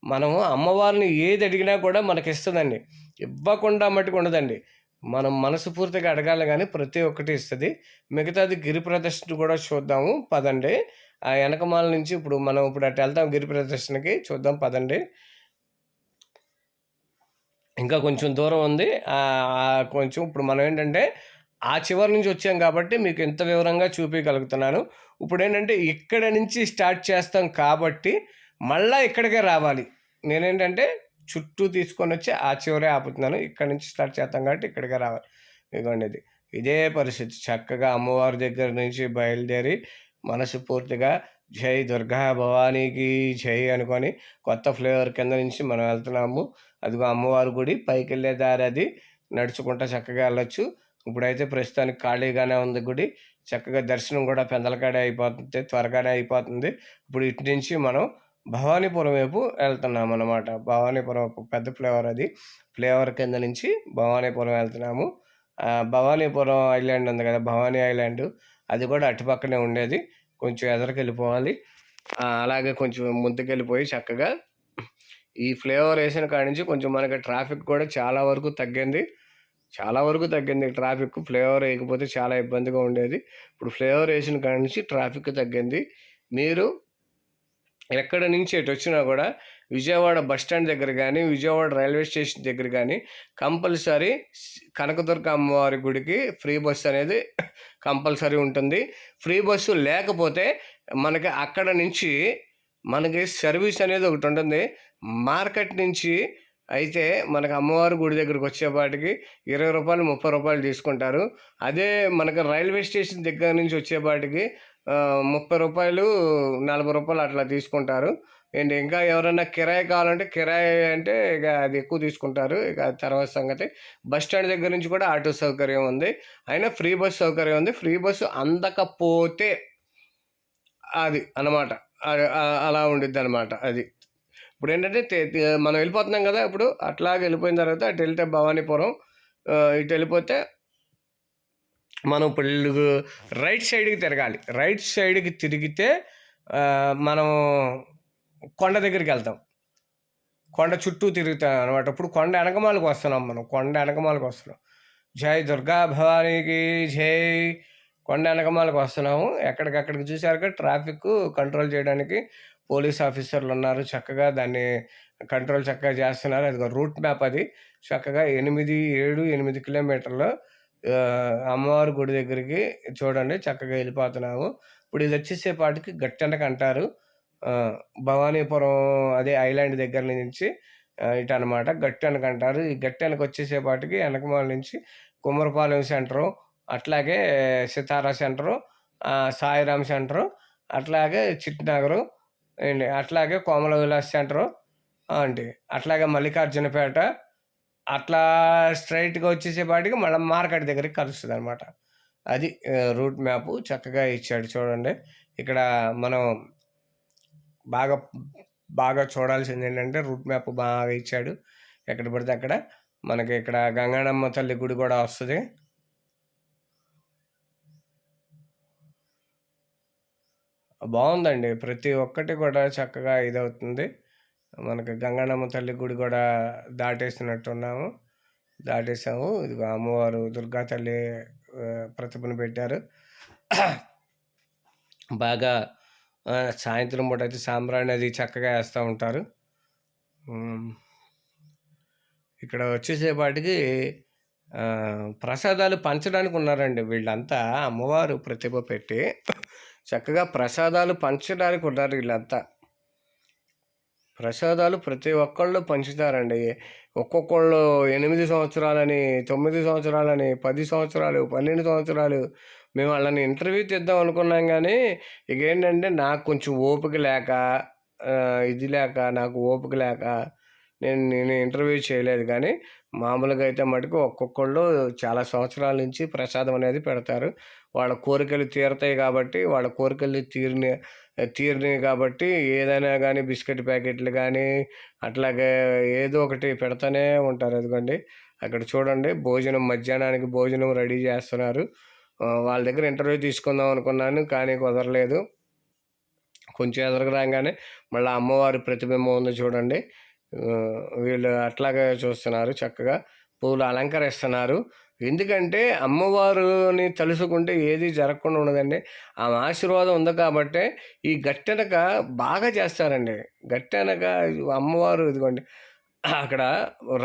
మనము అమ్మవారిని ఏది అడిగినా కూడా మనకి ఇస్తుందండి, ఇవ్వకుండా మట్టుకు ఉండదండి. మనం మనస్ఫూర్తిగా అడగాలి కానీ ప్రతి ఒక్కటి ఇస్తుంది. మిగతాది గిరి ప్రదర్శన కూడా చూద్దాము పదండి. ఆ వెనకమాల నుంచి మనం అటు వెళ్తాం గిరి ప్రదర్శనకి, చూద్దాం పదండి. ఇంకా కొంచెం దూరం ఉంది. కొంచెం ఇప్పుడు మనం ఏంటంటే ఆ చివరి నుంచి వచ్చాం కాబట్టి మీకు ఇంత వివరంగా చూపించగలుగుతున్నాను. ఇప్పుడు ఏంటంటే ఇక్కడ నుంచి స్టార్ట్ చేస్తాం కాబట్టి మళ్ళీ ఇక్కడికే రావాలి. నేనేంటంటే చుట్టూ తీసుకొని వచ్చి ఆ చివరే ఆపుతున్నాను. ఇక్కడ నుంచి స్టార్ట్ చేస్తాం కాబట్టి ఇక్కడికే రావాలి. ఇదిగోండి ఇదే పరిస్థితి. చక్కగా అమ్మవారి దగ్గర నుంచి బయలుదేరి మనస్ఫూర్తిగా జై దుర్గా భవానీకి జై అనుకొని కొత్త ఫ్లేవర్ కింద నుంచి మనం వెళ్తున్నాము. అదిగో అమ్మవారి గుడి, పైకి వెళ్ళే దారి అది, నడుచుకుంటా చక్కగా వెళ్ళొచ్చు. ఇప్పుడైతే ప్రస్తుతానికి ఖాళీగానే ఉంది గుడి. చక్కగా దర్శనం కూడా పెందలకాడే అయిపోతుంది, త్వరగానే అయిపోతుంది. ఇప్పుడు ఇటు నుంచి మనం భవానీపురం వైపు వెళ్తున్నాము అన్నమాట. భవానీపురం పెద్ద ఫ్లేవర్, అది ఫ్లేవర్ కింద నుంచి భవానీపురం వెళ్తున్నాము. భవానీపురం ఐలాండ్ ఉంది కదా, భవానీ ఐలాండ్, అది కూడా అటుపక్కనే ఉండేది. కొంచెం ఎదరికెళ్ళిపోవాలి. అలాగే కొంచెం ముందుకెళ్ళిపోయి చక్కగా ఈ ఫ్లేవర్ వేసిన కాడి నుంచి కొంచెం మనకి ట్రాఫిక్ కూడా చాలా వరకు తగ్గింది. ట్రాఫిక్ ఫ్లేవర్ వేయకపోతే చాలా ఇబ్బందిగా ఉండేది. ఇప్పుడు ఫ్లేవర్ వేసిన కాడి నుంచి ట్రాఫిక్ తగ్గింది. మీరు ఎక్కడి నుంచి ఎటు వచ్చినా కూడా విజయవాడ బస్టాండ్ దగ్గర కానీ, విజయవాడ రైల్వే స్టేషన్ దగ్గర కానీ కంపల్సరీ కనకదుర్గ అమ్మవారి గుడికి ఫ్రీ బస్సు అనేది కంపల్సరీ ఉంటుంది. ఫ్రీ బస్సు లేకపోతే మనకి అక్కడ నుంచి మనకి సర్వీస్ అనేది ఒకటి ఉంటుంది. మార్కెట్ నుంచి అయితే మనకు అమ్మవారి గుడి దగ్గరికి వచ్చేపాటికి 20 రూపాయలు 30 రూపాయలు తీసుకుంటారు. అదే మనకు రైల్వే స్టేషన్ దగ్గర నుంచి వచ్చేపాటికి 30 రూపాయలు 40 రూపాయలు అట్లా తీసుకుంటారు. అండ్ ఇంకా ఎవరైనా కిరాయి కావాలంటే కిరాయి అంటే ఇక అది ఎక్కువ తీసుకుంటారు. ఇక తర్వాత సంగతి. బస్ స్టాండ్ దగ్గర నుంచి కూడా ఆటో సౌకర్యం ఉంది, అయినా ఫ్రీ బస్ సౌకర్యం ఉంది. ఫ్రీ బస్సు అందకపోతే అది అన్నమాట, అలా ఉండిద్ది అనమాట. అది ఇప్పుడు ఏంటంటే మనం వెళ్ళిపోతున్నాం కదా, ఇప్పుడు అట్లాగే వెళ్ళిపోయిన తర్వాత అటు వెళ్తే భవానీపురం, ఇటు వెళ్ళిపోతే మనం ఇప్పుడు రైట్ సైడ్కి తిరగాలి. రైట్ సైడ్కి తిరిగితే మనం కొండ దగ్గరికి వెళ్తాం. కొండ చుట్టూ తిరుగుతాం అనమాట. ఇప్పుడు కొండ వెనకమాలకు వస్తున్నాం. జై దుర్గా భవానీకి జై. కొండ వెనకమాలకు వస్తున్నాము. ఎక్కడికక్కడికి చూసారుగా ట్రాఫిక్ కంట్రోల్ చేయడానికి పోలీస్ ఆఫీసర్లు ఉన్నారు. చక్కగా దాన్ని కంట్రోల్ చక్కగా చేస్తున్నారు. అది రూట్ మ్యాప్, అది చక్కగా 8 కిలోమీటర్లు అమ్మవారి గుడి దగ్గరికి చూడండి చక్కగా వెళ్ళిపోతున్నాము. ఇప్పుడు ఇది వచ్చేసేపాటికి గట్టెనక అంటారు. భవానీపురం అదే ఐలాండ్ దగ్గర నుంచి ఇటు అనమాట గట్టెనక అంటారు. ఈ గట్టెనక వచ్చేసేపాటికి వెనకమాల నుంచి కుమ్మరపాలెం సెంటరు, అట్లాగే సితారా సెంటరు, సాయిరామ్ సెంటరు, అట్లాగే చిట్నగరు అండి, అట్లాగే కోమల విలాస్ సెంటరు అండి, అట్లాగే మల్లికార్జునపేట, అట్లా స్ట్రైట్గా వచ్చేసేపాటికి మళ్ళీ మార్కెట్ దగ్గరికి కలుస్తుంది అనమాట. అది రూట్ మ్యాప్ చక్కగా ఇచ్చాడు చూడండి. ఇక్కడ మనం బాగా చూడాల్సింది ఏంటంటే రూట్ మ్యాప్ బాగా ఇచ్చాడు. ఎక్కడ పడితే అక్కడ మనకి ఇక్కడ గంగానమ్మ తల్లి గుడి కూడా వస్తుంది. బాగుందండి. ప్రతి ఒక్కటి కూడా చక్కగా ఇదవుతుంది. మనకి గంగన్నమ్మ తల్లి గుడి కూడా దాటేసినట్టున్నాము. దాటేసాము. ఇదిగో అమ్మవారు దుర్గా తల్లి ప్రతిమను పెట్టారు. బాగా సాయంత్రం పూట అయితే సాంబ్రాణి అది చక్కగా వేస్తూ ఉంటారు. ఇక్కడ వచ్చేసేపాటికి ప్రసాదాలు పంచడానికి ఉన్నారండి వీళ్ళంతా. అమ్మవారు ప్రతిభ పెట్టి చక్కగా ప్రసాదాలు పంచడానికి ఉన్నారు వీళ్ళంతా. ప్రసాదాలు ప్రతి ఒక్కళ్ళు పంచుతారండి. ఒక్కొక్కళ్ళు 8 సంవత్సరాలని, 9 సంవత్సరాలని, 10 సంవత్సరాలు, 12 సంవత్సరాలు. మేము వాళ్ళని ఇంటర్వ్యూ తీద్దాం అనుకున్నాం కానీ ఇకేంటంటే నాకు కొంచెం ఓపిక లేక, ఇది లేక, నాకు ఓపిక లేక నేను ఇంటర్వ్యూ చేయలేదు. కానీ మామూలుగా అయితే మటుకు ఒక్కొక్కళ్ళు చాలా సంవత్సరాల నుంచి ప్రసాదం అనేది పెడతారు. వాళ్ళ కోరికలు తీరతాయి కాబట్టి, వాళ్ళ కోరికలు తీరినాయి కాబట్టి ఏదైనా కానీ బిస్కెట్ ప్యాకెట్లు కానీ అట్లాగే ఏదో ఒకటి పెడతానే ఉంటారు. అదిగోండి అక్కడ చూడండి, మధ్యాహ్నానికి భోజనం రెడీ చేస్తున్నారు. వాళ్ళ దగ్గర ఇంటర్వ్యూ తీసుకుందాం అనుకున్నాను కానీ కుదరలేదు. కొంచెం ఎదురుకు రాగానే మళ్ళీ అమ్మవారి ప్రతిబింబం ఉంది చూడండి. వీళ్ళు అట్లాగే చూస్తున్నారు, చక్కగా పూలు అలంకరిస్తున్నారు. ఎందుకంటే అమ్మవారిని తలుసుకుంటే ఏది జరగకుండా ఉండదండి. ఆమె ఆశీర్వాదం ఉంది కాబట్టే ఈ గట్టెనక బాగా చేస్తారండి. గట్టెనక అమ్మవారు ఇదిగోండి అక్కడ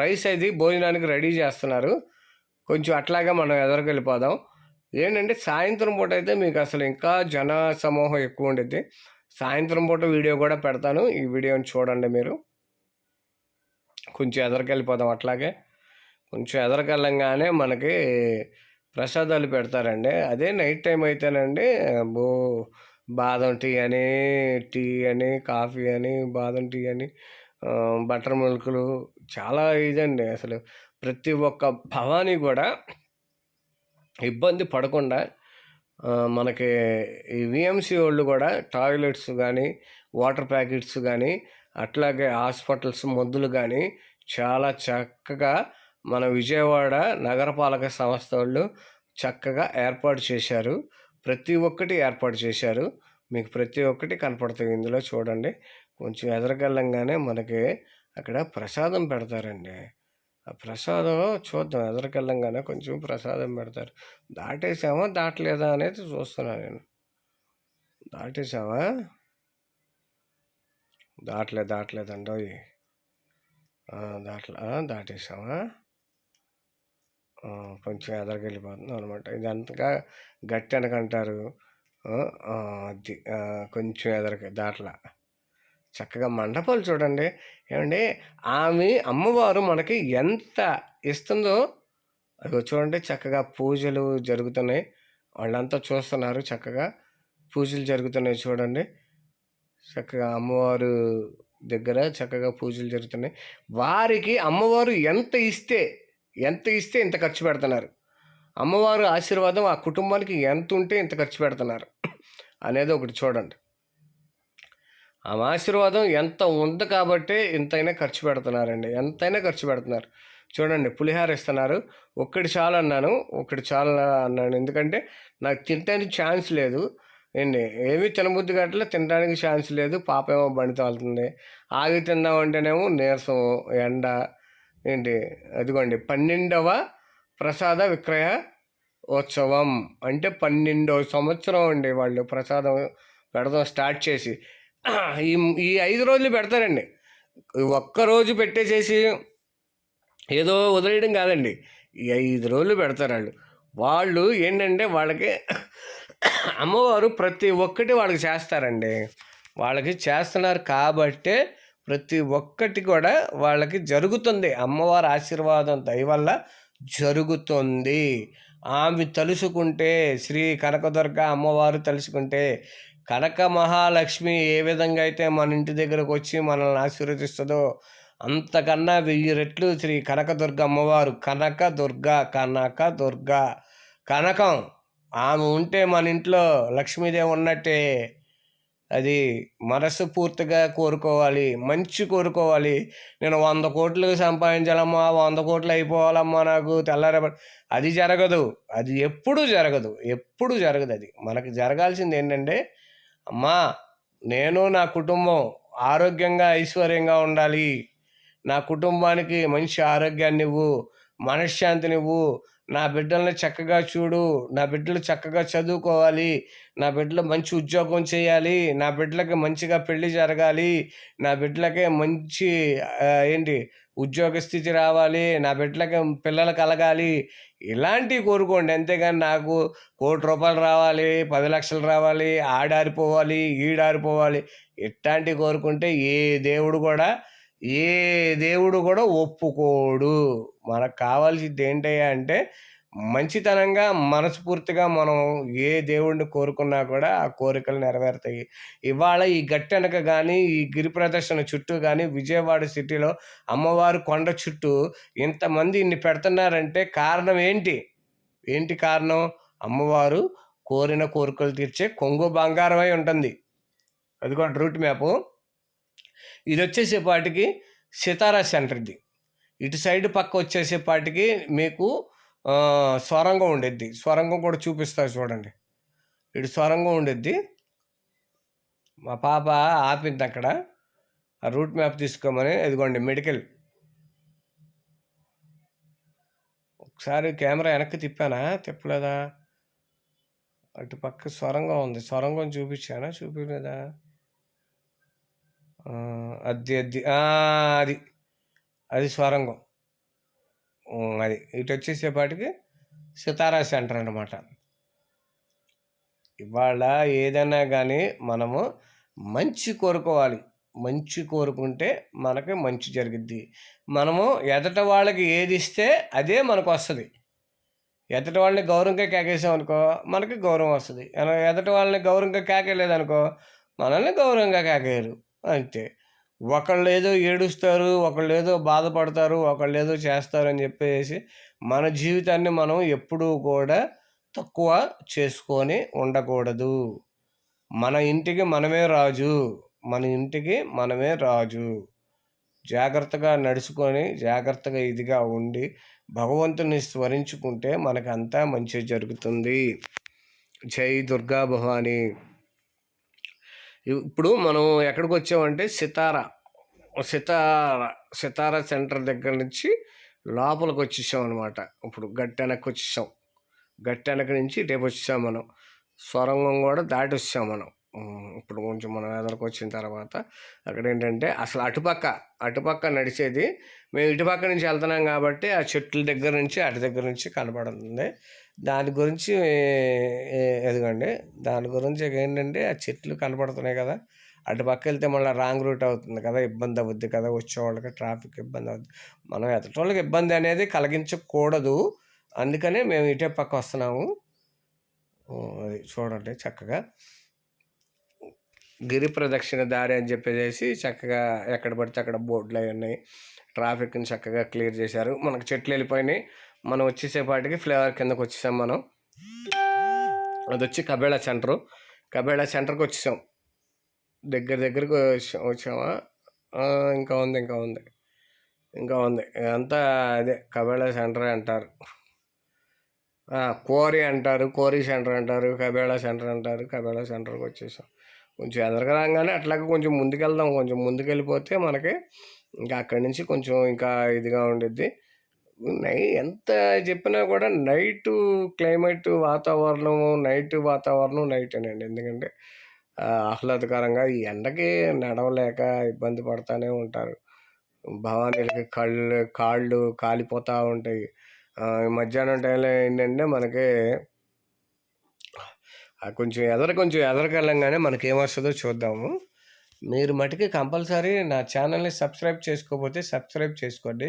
రైస్ అది భోజనానికి రెడీ చేస్తున్నారు. కొంచెం అట్లాగే మనం ఎదురుకెళ్ళిపోదాం. ఏంటంటే సాయంత్రం పూట అయితే మీకు అసలు ఇంకా జన సమూహం ఎక్కువ ఉండేది. సాయంత్రం పూట వీడియో కూడా పెడతాను, ఈ వీడియోని చూడండి మీరు. కొంచెం ఎదరికెళ్ళిపోదాం. అట్లాగే కొంచెం ఎదరికెళ్ళంగానే మనకి ప్రసాదాలు పెడతారండి. అదే నైట్ టైం అయితేనండి బాదం టీ అని, కాఫీ అని, బాదం టీ అని, బటర్ మిల్క్లు చాలా ఇదండి. అసలు ప్రతి ఒక్క భవానీ కూడా ఇబ్బంది పడకుండా మనకి ఈ విఎంసి వాళ్ళు కూడా టాయిలెట్స్ కానీ, వాటర్ ప్యాకెట్స్ కానీ, అట్లాగే హాస్పిటల్స్ మందులు కానీ చాలా చక్కగా మన విజయవాడ నగరపాలక సంస్థ వాళ్ళు చక్కగా ఏర్పాటు చేశారు. ప్రతి ఒక్కటి ఏర్పాటు చేశారు. మీకు ప్రతి ఒక్కటి కనపడుతుంది ఇందులో చూడండి. కొంచెం ఎదరగలంగానే మనకి అక్కడ ప్రసాదం పెడతారండి. ఆ ప్రసాదం చూద్దాం, ఎదరికెళ్ళంగానే కొంచెం ప్రసాదం పెడతారు. దాటేసామా దాటలేదా అనేది చూస్తున్నాను నేను. దాటేసామా దాటలేదండి. దాటేసామా కొంచెం ఎదరికెళ్ళిపోతున్నాం అనమాట. ఇది అంతగా గట్టి అనకంటారు. అది కొంచెం ఎదరికి దాట్లా చక్కగా మండపాలు చూడండి. ఏమండి అమ్మవారు మనకి ఎంత ఇస్తుందో అది చూడండి. చక్కగా పూజలు జరుగుతున్నాయి, వాళ్ళంతా చూస్తున్నారు. చక్కగా పూజలు జరుగుతున్నాయి చూడండి. చక్కగా అమ్మవారు దగ్గర చక్కగా పూజలు జరుగుతున్నాయి. వారికి అమ్మవారు ఎంత ఇస్తే ఇంత ఖర్చు పెడుతున్నారు. అమ్మవారు ఆశీర్వాదం ఆ కుటుంబానికి ఎంత ఉంటే ఇంత ఖర్చు పెడుతున్నారు అనేది ఒకటి చూడండి. ఆమె ఆశీర్వాదం ఎంత ఉంది కాబట్టే ఎంతైనా ఖర్చు పెడుతున్నారండి. ఎంతైనా ఖర్చు పెడుతున్నారు. చూడండి, పులిహార ఇస్తున్నారు. ఒక్కటి చాలు అన్నాను, ఎందుకంటే నాకు తినడానికి ఛాన్స్ లేదు ఏంటి. ఏమీ తినబుద్ధి గట్లా తినడానికి ఛాన్స్ లేదు. పాప ఏమో బండి తాలుతుంది. ఆగి తిందామంటేనేమో నీరసం, ఎండ ఏంటి. అదిగోండి 12వ ప్రసాద విక్రయ ఉత్సవం అంటే 12వ సంవత్సరం అండి వాళ్ళు ప్రసాదం పెడతాం స్టార్ట్ చేసి. ఈ 5 రోజులు పెడతారండి. ఒక్కరోజు పెట్టేసేసి ఏదో వదిలేయడం కాదండి. ఈ 5 రోజులు పెడతారు వాళ్ళు ఏంటంటే వాళ్ళకి అమ్మవారు ప్రతి ఒక్కటి వాళ్ళకి చేస్తారండి. వాళ్ళకి చేస్తున్నారు కాబట్టే ప్రతి ఒక్కటి కూడా వాళ్ళకి జరుగుతుంది. అమ్మవారి ఆశీర్వాదం దయ వల్ల జరుగుతుంది. ఆమె తలుసుకుంటే, శ్రీ కనకదుర్గ అమ్మవారు తలుసుకుంటే, కనక మహాలక్ష్మి ఏ విధంగా అయితే మన ఇంటి దగ్గరకు వచ్చి మనల్ని ఆశీర్వదిస్తుందో అంతకన్నా 1000 రెట్లు శ్రీ కనకదుర్గ అమ్మవారు. కనకదుర్గ కనకం ఆమె ఉంటే మన ఇంట్లో లక్ష్మీదేవి ఉన్నట్టే. అది మనసు పూర్తిగా కోరుకోవాలి, మంచి కోరుకోవాలి. నేను 100 కోట్లు సంపాదించాలమ్మా, 100 కోట్లు అయిపోవాలమ్మా నాకు తెల్లారే, అది జరగదు. అది ఎప్పుడు జరగదు. అది మనకు జరగాల్సింది ఏంటంటే అమ్మా నేను నా కుటుంబం ఆరోగ్యంగా ఐశ్వర్యంగా ఉండాలి, నా కుటుంబానికి మంచి ఆరోగ్యాన్ని ఇవ్వు, మనశ్శాంతినివ్వు, నా బిడ్డల్ని చక్కగా చూడు, నా బిడ్డలు చక్కగా చదువుకోవాలి, నా బిడ్డలు మంచి ఉద్యోగం చేయాలి, నా బిడ్డలకి మంచిగా పెళ్లి జరగాలి, నా బిడ్డలకి మంచి ఏంటి ఉద్యోగ స్థితి రావాలి, నా బిడ్డలకి పిల్లలు కలగాలి, ఇలాంటివి కోరుకోండి. అంతేగాని నాకు ₹1,00,00,000 రావాలి, 10,00,000 రావాలి, ఆడారిపోవాలి, ఈడారిపోవాలి, ఇట్లాంటివి కోరుకుంటే ఏ దేవుడు కూడా ఒప్పుకోడు. మనకు కావాల్సింది ఏంటయ్యా అంటే మంచితనంగా మనస్ఫూర్తిగా మనం ఏ దేవుడిని కోరుకున్నా కూడా ఆ కోరికలు నెరవేరుతాయి. ఇవాళ ఈ గట్టెనక కానీ ఈ గిరి ప్రదర్శన చుట్టూ కానీ విజయవాడ సిటీలో అమ్మవారి కొండ చుట్టూ ఇంతమంది ఇన్ని పెడుతున్నారంటే కారణం ఏంటి కారణం? అమ్మవారు కోరిన కోరికలు తీర్చే కొంగు బంగారమై ఉంటుంది. అదిగోండి రూట్ మ్యాపు. ఇది వచ్చేసేపాటికి సితారా సెంటర్ది. ఇటు సైడ్ పక్క వచ్చేసేపాటికి మీకు సొరంగం ఉండిద్ది. సొరంగం కూడా చూపిస్తా చూడండి. ఇటు సొరంగం ఉండిద్ది. మా పాప ఆపింది అక్కడ ఆ రూట్ మ్యాప్ తీసుకోమని. ఇదిగోండి మెడికల్. ఒకసారి కెమెరా వెనక్కి తిప్పానా, తిప్పలేదా? అటు పక్క సొరంగం ఉంది. సొరంగం చూపించానా, చూపించలేదా? అది సొరంగం. అది ఇటు వచ్చేసేపాటికి సితారా సెంటర్ అన్నమాట. ఇవాళ ఏదైనా కానీ మనము మంచి కోరుకోవాలి. మంచి కోరుకుంటే మనకి మంచి జరిగిద్ది. మనము ఎదట వాళ్ళకి ఏది ఇస్తే అదే మనకు వస్తుంది. ఎదటి వాళ్ళని గౌరవంగా కేకేసామనుకో మనకి గౌరవం వస్తుంది. ఎదటి వాళ్ళని గౌరవంగా కేకేయలేదనుకో మనల్ని గౌరవంగా కేకేయరు. అంతే. ఒకళ్ళు ఏదో ఏడుస్తారు, ఒకళ్ళు ఏదో బాధపడతారు, ఒకళ్ళు ఏదో చేస్తారు అని చెప్పేసి మన జీవితాన్ని మనం ఎప్పుడూ కూడా తక్కువ చేసుకొని ఉండకూడదు. మన ఇంటికి మనమే రాజు. మన ఇంటికి మనమే రాజు. జాగ్రత్తగా నడుచుకొని జాగ్రత్తగా ఇదిగా ఉండి భగవంతుని స్మరించుకుంటే మనకంతా మంచి జరుగుతుంది. జై దుర్గా భవాని. ఇప్పుడు మనం ఎక్కడికి వచ్చామంటే సితారా సెంటర్ దగ్గర నుంచి లోపలికి వచ్చేసాం అనమాట. ఇప్పుడు గట్టెనక్కి వచ్చేసాం. గట్టెనక నుంచి రేపు వచ్చేసాం మనం. సొరంగం కూడా దాటి వచ్చాం మనం. ఇప్పుడు కొంచెం మనం ఎదరికి వచ్చిన తర్వాత అక్కడ ఏంటంటే అసలు అటుపక్క నడిచేది. మేము ఇటుపక్క నుంచి వెళ్తున్నాం కాబట్టి ఆ చెట్ల దగ్గర నుంచి అటు దగ్గర నుంచి కనపడుతుంది. దాని గురించి ఎదుగండి. దాని గురించి ఏంటంటే ఆ చెట్లు కనపడుతున్నాయి కదా, అటుపక్క వెళ్తే మళ్ళీ రాంగ్ రూట్ అవుతుంది కదా, ఇబ్బంది అవుద్ది కదా, వచ్చేవాళ్ళకి ట్రాఫిక్ ఇబ్బంది అవుద్ది. మనం ఎదుటోళ్ళకి ఇబ్బంది అనేది కలిగించకూడదు. అందుకనే మేము ఇటే పక్క వస్తున్నాము. అది చూడండి చక్కగా గిరి ప్రదక్షిణ దారి అని చెప్పేసి చక్కగా ఎక్కడ పడితే అక్కడ బోర్డులు అవి ఉన్నాయి. ట్రాఫిక్ని చక్కగా క్లియర్ చేశారు. మనకు చెట్లు వెళ్ళిపోయినాయి. మనం వచ్చేసేపాటికి ఫ్లేవర్ కిందకు వచ్చేసాం మనం. అది వచ్చి కబేళా సెంటర్కి వచ్చేసాం. దగ్గరకు వచ్చామా? ఇంకా ఉంది అంతా అదే కబేళా సెంటరే అంటారు. కోరి అంటారు, కోరి సెంటర్ అంటారు, కబేళా సెంటర్ అంటారు. కబేళా సెంటర్కి వచ్చేసాం. కొంచెం ఎదరగరాగానే అట్లాగే కొంచెం ముందుకెళ్దాం. కొంచెం ముందుకెళ్ళిపోతే మనకి ఇంకా అక్కడి నుంచి కొంచెం ఇంకా ఇదిగా ఉండిద్ది. ఎంత చెప్పినా కూడా నైటు క్లైమేట్ వాతావరణం నైటేనండి. ఎందుకంటే ఆహ్లాదకరంగా ఈ ఎండకి నడవలేక ఇబ్బంది పడుతూనే ఉంటారు. భవానీలకి కాళ్ళు కాలిపోతూ ఉంటాయి. మధ్యాహ్నం టైంలో ఏంటంటే మనకి కొంచెం ఎదరకెళ్ళంగానే మనకి ఏమొస్తుందో చూద్దాము. మీరు మటుకి కంపల్సరీ నా ఛానల్ని సబ్స్క్రైబ్ చేసుకోకపోతే సబ్స్క్రైబ్ చేసుకోండి.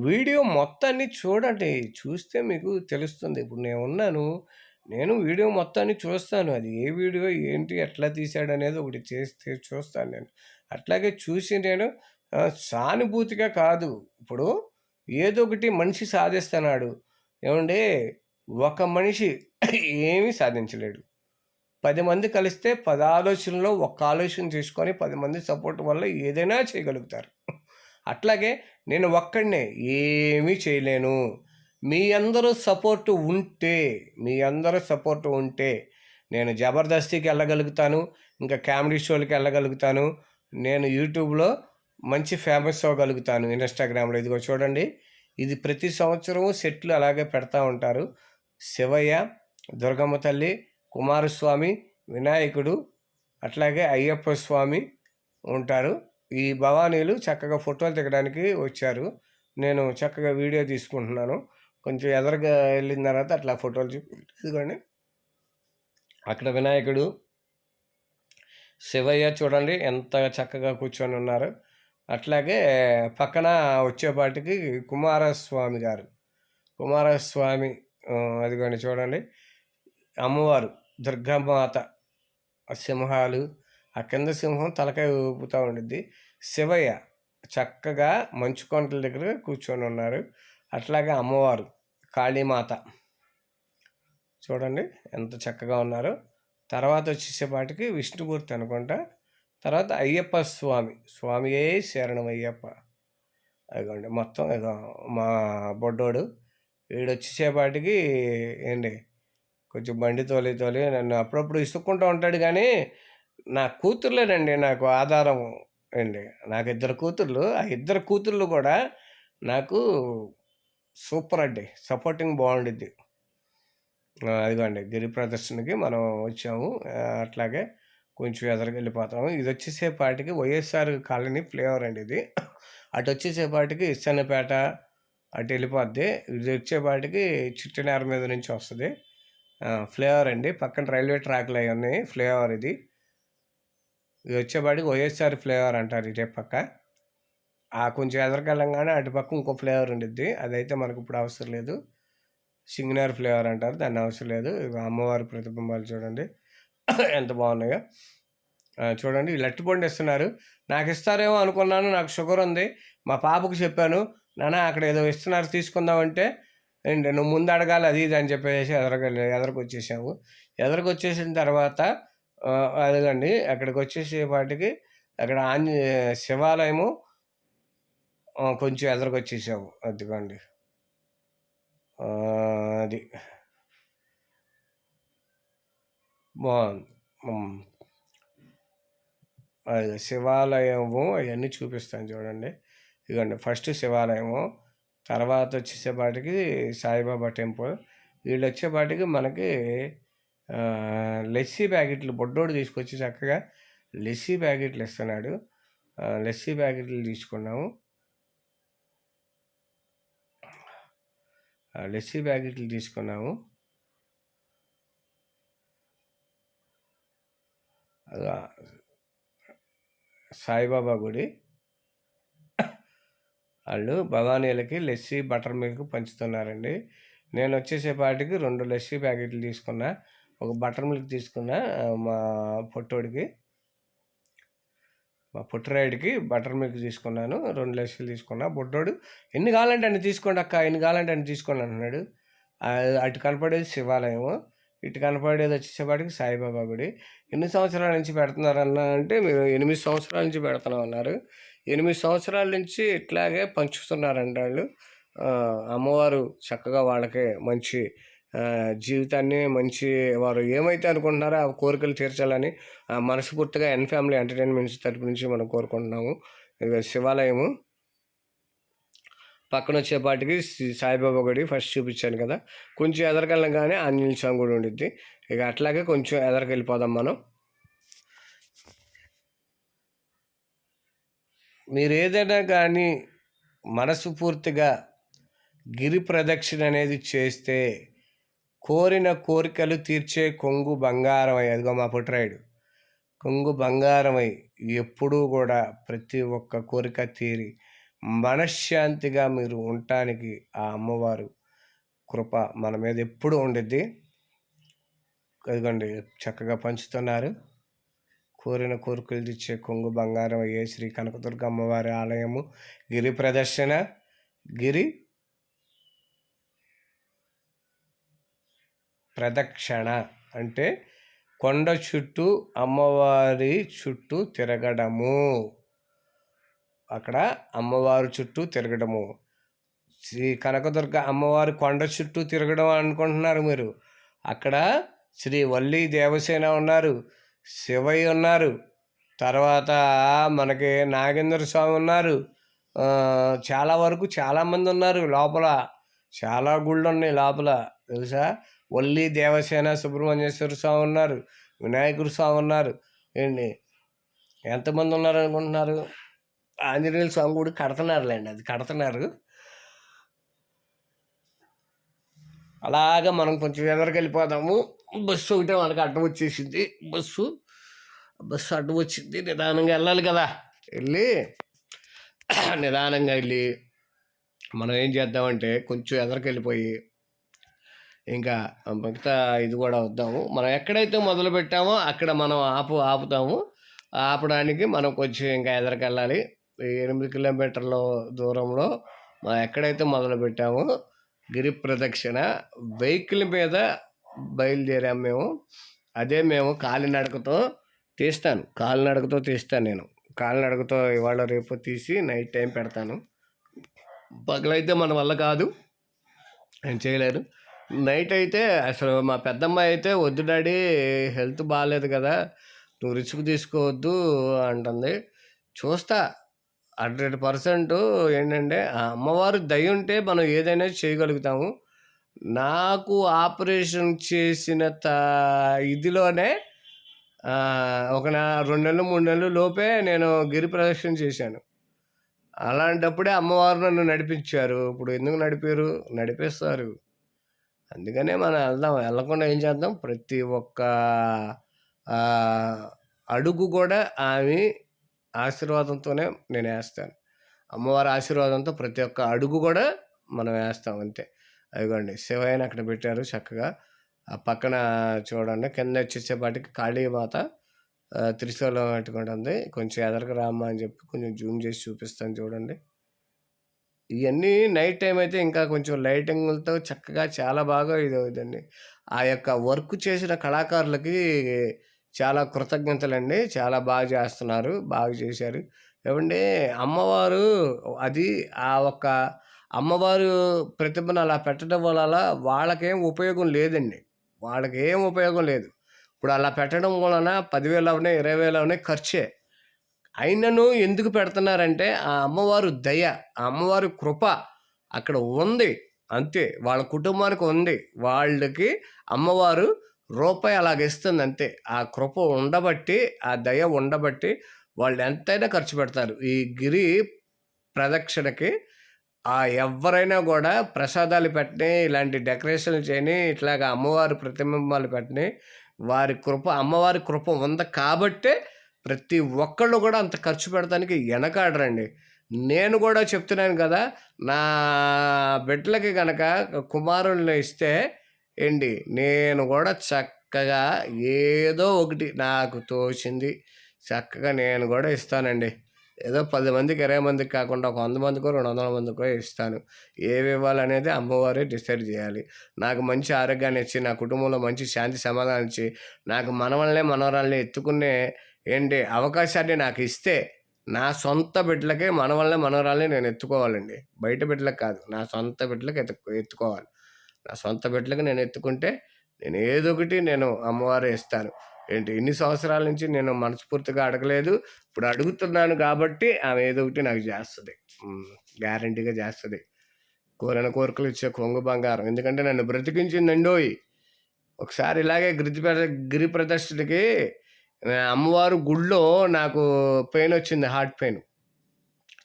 వీడియో మొత్తాన్ని చూడండి. చూస్తే మీకు తెలుస్తుంది. ఇప్పుడు నేను వీడియో మొత్తాన్ని చూస్తాను. అది ఏ వీడియో ఏంటి ఎట్లా తీశాడు అనేది ఒకటి చేస్తే చూస్తాను నేను. అట్లాగే చూసి నేను సానుభూతిగా కాదు. ఇప్పుడు ఏదో ఒకటి మనిషి సాధిస్తున్నాడు. ఏమంటే ఒక మనిషి ఏమీ సాధించలేడు. 10 మంది కలిస్తే 10 ఆలోచనలో ఒక్క ఆలోచన చేసుకొని 10 మంది సపోర్ట్ వల్ల ఏదైనా చేయగలుగుతారు. అట్లాగే నేను ఒక్కడినే ఏమీ చేయలేను. మీ అందరూ సపోర్టు ఉంటే నేను జబర్దస్తికి వెళ్ళగలుగుతాను, ఇంకా కామెడీ షోలకి వెళ్ళగలుగుతాను, నేను యూట్యూబ్లో మంచి ఫేమస్ అవ్వగలుగుతాను. ఇన్స్టాగ్రామ్లో ఇదిగో చూడండి, ఇది ప్రతి సంవత్సరం సెట్లు అలాగే పెడతా ఉంటారు. శివయ్య, దుర్గమ్మ తల్లి, కుమారస్వామి, వినాయకుడు, అట్లాగే అయ్యప్ప స్వామి ఉంటారు. ఈ భవానీలు చక్కగా ఫోటోలు దిగడానికి వచ్చారు. నేను చక్కగా వీడియో తీసుకుంటున్నాను. కొంచెం ఎదరగా వెళ్ళిన తర్వాత అట్లా ఫోటోలు ఇదిగోండి, అక్కడ వినాయకుడు, శివయ్య చూడండి ఎంత చక్కగా కూర్చొని ఉన్నారు. అట్లాగే పక్కన వచ్చేపాటికి కుమారస్వామి గారు, కుమారస్వామి అదిగోండి చూడండి, అమ్మవారు దుర్గామాత, సింహాలు, ఆ కింద సింహం తలకాయ ఊపుతూ ఉండిద్ది. శివయ్య చక్కగా మంచు కొండల దగ్గర కూర్చొని ఉన్నారు. అట్లాగే అమ్మవారు కాళీమాత చూడండి ఎంత చక్కగా ఉన్నారు. తర్వాత వచ్చేసేపాటికి విష్ణుమూర్తి అనుకుంటా. తర్వాత అయ్యప్ప స్వామి, స్వామియే శరణం అయ్యప్ప. అదిగోండి మొత్తం ఇక మా బొడ్డోడు వీడు వచ్చేసేపాటికి ఏంటి కొంచెం బండి తోలి నన్ను అప్పుడప్పుడు ఇసుక్కుంటూ ఉంటాడు. కానీ నా కూతుర్లేనండి నాకు ఆధారం అండి. నాకు 2 కూతుర్లు. ఆ 2 కూతుర్లు కూడా నాకు సూపర్ అండి, సపోర్టింగ్ బాగుండిద్ది. అదిగోండి గిరి ప్రదర్శనకి మనం వచ్చాము. అట్లాగే కొంచెం ఎదరికెళ్ళిపోతాము. ఇది వచ్చేసేపాటికి వైఎస్ఆర్ కాలనీ ఫ్లేవర్ అండి ఇది. అటు వచ్చేసేపాటికి ఇస్సన్నపేట అటు వెళ్ళిపోద్ది. ఇది వచ్చేపాటికి చిట్టినేర మీద నుంచి వస్తుంది. ఫ్లేవర్ అండి, పక్కన రైల్వే ట్రాక్లు అవి ఉన్నాయి. ఫ్లేవర్ ఇది వచ్చేపాటికి వైఎస్ఆర్ ఫ్లేవర్ అంటారు ఇటే పక్క. కొంచెం ఎదరికెళ్ళంగానే అటు పక్క ఇంకో ఫ్లేవర్ ఉండిద్ది, అదైతే మనకు ఇప్పుడు అవసరం లేదు. సింగనార్ ఫ్లేవర్ అంటారు, దాన్ని అవసరం లేదు. అమ్మవారి ప్రతిబింబాలు చూడండి ఎంత బాగున్నాయో. చూడండి వీళ్ళు అరటిపండు ఇస్తున్నారు. నాకు ఇస్తారేమో అనుకున్నాను, నాకు షుగర్ ఉంది. మా పాపకు చెప్పాను, నాన్న అక్కడ ఏదో ఇస్తున్నారు తీసుకుందామంటే, అండి నువ్వు ముందు అడగాలి అది ఇది అని చెప్పేసి ఎదరికి వచ్చేసాము. ఎదరికి వచ్చేసిన తర్వాత అదిగండి అక్కడికి వచ్చేసేపాటికి అక్కడ శివాలయము కొంచెం ఎదరికి వచ్చేసాము. అదిగోండి అది బాగుంది. అది శివాలయము అవన్నీ చూపిస్తాను చూడండి. ఇదిగోండి ఫస్ట్ శివాలయము, తర్వాత వచ్చేసేపాటికి సాయిబాబా టెంపుల్. వీళ్ళు వచ్చేపాటికి మనకి లస్సీ ప్యాకెట్లు బొడ్డోడు తీసుకొచ్చి చక్కగా లస్సీ ప్యాకెట్లు ఇస్తున్నాడు. లస్సీ ప్యాకెట్లు తీసుకున్నాము. లస్సీ ప్యాకెట్లు తీసుకున్నాము. సాయిబాబా గుడి వాళ్ళు భవానీలకి లస్సీ బటర్ మిల్క్ పంచుతున్నారండి. నేను వచ్చేసేపాటికి 2 లస్సీ ప్యాకెట్లు తీసుకున్నా, ఒక బటర్ మిల్క్ తీసుకున్నా. మా పొట్టోడికి, మా పుట్టరాయుడికి బటర్ మిల్క్ తీసుకున్నాను, 2 లస్సీలు తీసుకున్నా. బొడ్డోడు ఎన్ని కావాలంటే అన్ని తీసుకోండి అక్క, ఎన్ని కావాలంటే అన్ని తీసుకోండి అంటున్నాడు. అటు కనపడేది శివాలయము, ఇటు కనపడేది వచ్చేసేపాటికి సాయిబాబా గుడి. ఎన్ని సంవత్సరాల నుంచి పెడుతున్నారన్నా అంటే మీరు 8 సంవత్సరాల నుంచి పెడుతున్నాం అన్నారు. 8 సంవత్సరాల నుంచి ఇట్లాగే పంచుతున్నారండి వాళ్ళు. అమ్మవారు చక్కగా వాళ్ళకి మంచి జీవితాన్ని, మంచి వారు ఏమైతే అనుకుంటున్నారో ఆ కోరికలు తీర్చాలని మనస్ఫూర్తిగా ఎన్ ఫ్యామిలీ ఎంటర్టైన్మెంట్స్ తరపు నుంచి మనం కోరుకుంటున్నాము. ఇక శివాలయము పక్కన వచ్చేపాటికి సాయిబాబా గుడి ఫస్ట్ చూపించాను కదా, కొంచెం ఎదరికెళ్ళగానే ఆంజనేయ స్వామి గుడి ఉండిద్ది. ఇక అట్లాగే కొంచెం ఎదరికెళ్ళిపోదాం మనం. మీరు ఏదైనా కానీ మనస్ఫూర్తిగా గిరి ప్రదక్షిణ అనేది చేస్తే కోరిన కోరికలు తీర్చే కొంగు బంగారమై, అదిగో మా పుట్రాయుడు కొంగు బంగారమై ఎప్పుడూ కూడా ప్రతి ఒక్క కోరిక తీరి మనశ్శాంతిగా మీరు ఉండటానికి ఆ అమ్మవారు కృప మన మీద ఎప్పుడూ ఉండిద్ది. అదిగోండి చక్కగా పంచుతున్నారు. కోరిన కోరికలు తెచ్చే కొంగు బంగారం అయ్యే శ్రీ కనకదుర్గ అమ్మవారి ఆలయము గిరి ప్రదర్శన. గిరి ప్రదక్షిణ అంటే కొండ చుట్టూ అమ్మవారి చుట్టూ తిరగడము. అక్కడ అమ్మవారి చుట్టూ తిరగడము. శ్రీ కనకదుర్గ అమ్మవారి కొండ చుట్టూ తిరగడం అనుకుంటున్నారు మీరు. అక్కడ శ్రీ వల్లి దేవసేన ఉన్నారు, శివయ్య ఉన్నారు, తర్వాత మనకి నాగేంద్ర స్వామి ఉన్నారు. చాలా వరకు చాలామంది ఉన్నారు లోపల. చాలా గుళ్ళు ఉన్నాయి లోపల తెలుసా. వల్లి దేవసేన సుబ్రహ్మణ్యేశ్వర స్వామి ఉన్నారు, వినాయకుడు స్వామి ఉన్నారు. ఏంటి ఎంతమంది ఉన్నారు అనుకుంటున్నారు? ఆంజనేయుల స్వామి గుడి కడుతున్నారులేండి, అది కడుతున్నారు. అలాగా మనం కొంచెం ఎదరికి వెళ్ళిపోదాము. బస్సు ఒకటే మనకు అడ్డం వచ్చేసింది. బస్సు అడ్డం వచ్చింది. నిదానంగా వెళ్ళాలి కదా. వెళ్ళి నిదానంగా వెళ్ళి మనం ఏం చేద్దామంటే కొంచెం ఎదరికి వెళ్ళిపోయి ఇంకా మిగతా ఇది కూడా వద్దాము. మనం ఎక్కడైతే మొదలు పెట్టామో అక్కడ మనం ఆపుతాము. ఆపడానికి మనం కొంచెం ఇంకా ఎదరికి వెళ్ళాలి. 8 కిలోమీటర్ల దూరంలో మనం ఎక్కడైతే మొదలు పెట్టామో గిరి ప్రదక్షిణ వెహికల్ మీద బయలుదేరాము మేము. అదే మేము కాలినడకతో తీస్తాను నేను. కాలినడకతో ఇవాళ రేపు తీసి నైట్ టైం పెడతాను. పగలైతే మన వల్ల కాదు, నేను చేయలేను. నైట్ అయితే అసలు మా పెద్దమ్మాయి అయితే వద్దు డాడీ, హెల్త్ బాగాలేదు కదా, నువ్వు రిస్క్ తీసుకోవద్దు అంటుంది. చూస్తా 100% ఏంటంటే ఆ అమ్మవారు దయ ఉంటే మనం ఏదైనా చేయగలుగుతాము. నాకు ఆపరేషన్ చేసిన ఇదిలోనే ఒక 2 నెలలు 3 నెలలు లోపే నేను గిరి ప్రదక్షిణ చేశాను. అలాంటప్పుడే అమ్మవారు నన్ను నడిపించారు. ఇప్పుడు ఎందుకు నడిపిస్తారు. అందుకనే మనం వెళ్ళకుండా ఏం చేద్దాం, ప్రతి ఒక్క అడుగు కూడా ఆమె ఆశీర్వాదంతోనే నేను వేస్తాను. అమ్మవారి ఆశీర్వాదంతో ప్రతి ఒక్క అడుగు కూడా మనం వేస్తాం అంతే. అదిగోండి శివయ్యని అక్కడ పెట్టారు చక్కగా. ఆ పక్కన చూడండి కింద వచ్చేసేపాటికి కాళీమాత త్రిశూలం పెట్టుకుంటుంది. కొంచెం ఎదరికి రామ్మా అని చెప్పి కొంచెం జూమ్ చేసి చూపిస్తాను చూడండి. ఇవన్నీ నైట్ టైం అయితే ఇంకా కొంచెం లైటింగ్లతో చక్కగా చాలా బాగా ఇదండి. ఆ యొక్క వర్క్ చేసిన కళాకారులకి చాలా కృతజ్ఞతలండి. చాలా బాగా చేస్తున్నారు, బాగా చేశారు. ఏమంటే అమ్మవారు అది ఆ ఒక్క అమ్మవారు ప్రతిభను అలా పెట్టడం వల్ల వాళ్ళకేం ఉపయోగం లేదండి. వాళ్ళకేం ఉపయోగం లేదు. ఇప్పుడు అలా పెట్టడం వలన 10,000 అవునాయి, 20,000 అవునాయి, ఖర్చే. అయినను ఎందుకు పెడుతున్నారంటే ఆ అమ్మవారు దయ, ఆ అమ్మవారి కృప అక్కడ ఉంది అంతే. వాళ్ళ కుటుంబానికి ఉంది. వాళ్ళకి అమ్మవారు రూపాయి అలాగిస్తుంది అంతే. ఆ కృప ఉండబట్టి, ఆ దయ ఉండబట్టి వాళ్ళు ఎంతైనా ఖర్చు పెడతారు ఈ గిరి ప్రదక్షిణకి. ఎవరైనా కూడా ప్రసాదాలు పెట్టని, ఇలాంటి డెకరేషన్లు చేయని, ఇట్లాగా అమ్మవారి ప్రతిబింబాలు పెట్టని, అమ్మవారి కృప ఉంది కాబట్టే ప్రతి ఒక్కళ్ళు కూడా అంత ఖర్చు పెడతానికి వెనకాడరండి. నేను కూడా చెప్తున్నాను కదా, నా బిడ్డలకి కనుక కుమారుల్ని ఇస్తే ఏంటి నేను కూడా చక్కగా ఏదో ఒకటి నాకు తోచింది చక్కగా నేను కూడా ఇస్తానండి. ఏదో 10 మందికి 20 మందికి కాకుండా ఒక 100 మందికో 200 మందికో ఇస్తాను. ఏవి ఇవ్వాలనేది అమ్మవారే డిసైడ్ చేయాలి. నాకు మంచి ఆరోగ్యాన్ని ఇచ్చి, నా కుటుంబంలో మంచి శాంతి సమాధానం ఇచ్చి, నాకు మనవరాల్ని ఎత్తుకునే అవకాశాన్ని నాకు ఇస్తే, నా సొంత బిడ్డలకే మనవరాల్ని నేను ఎత్తుకోవాలండి. బయట బిడ్డలకు కాదు, నా సొంత బిడ్డలకు ఎత్తుకోవాలి. నా సొంత బిడ్డలకు నేను ఎత్తుకుంటే నేను ఏదో ఒకటి నేను అమ్మవారే ఇస్తాను. ఇన్ని సంవత్సరాల నుంచి నేను మనస్ఫూర్తిగా అడగలేదు, ఇప్పుడు అడుగుతున్నాను కాబట్టి ఆమె ఏదో ఒకటి నాకు చేస్తుంది, గ్యారంటీగా చేస్తుంది. కోరిన కోరికలు ఇచ్చే కొంగు బంగారం. ఎందుకంటే నన్ను బ్రతికించిందండోయ్. ఒకసారి ఇలాగే గిరి ప్రదర్శనకి అమ్మవారు గుడిలో నాకు పెయిన్ వచ్చింది, హార్ట్ పెయిన్.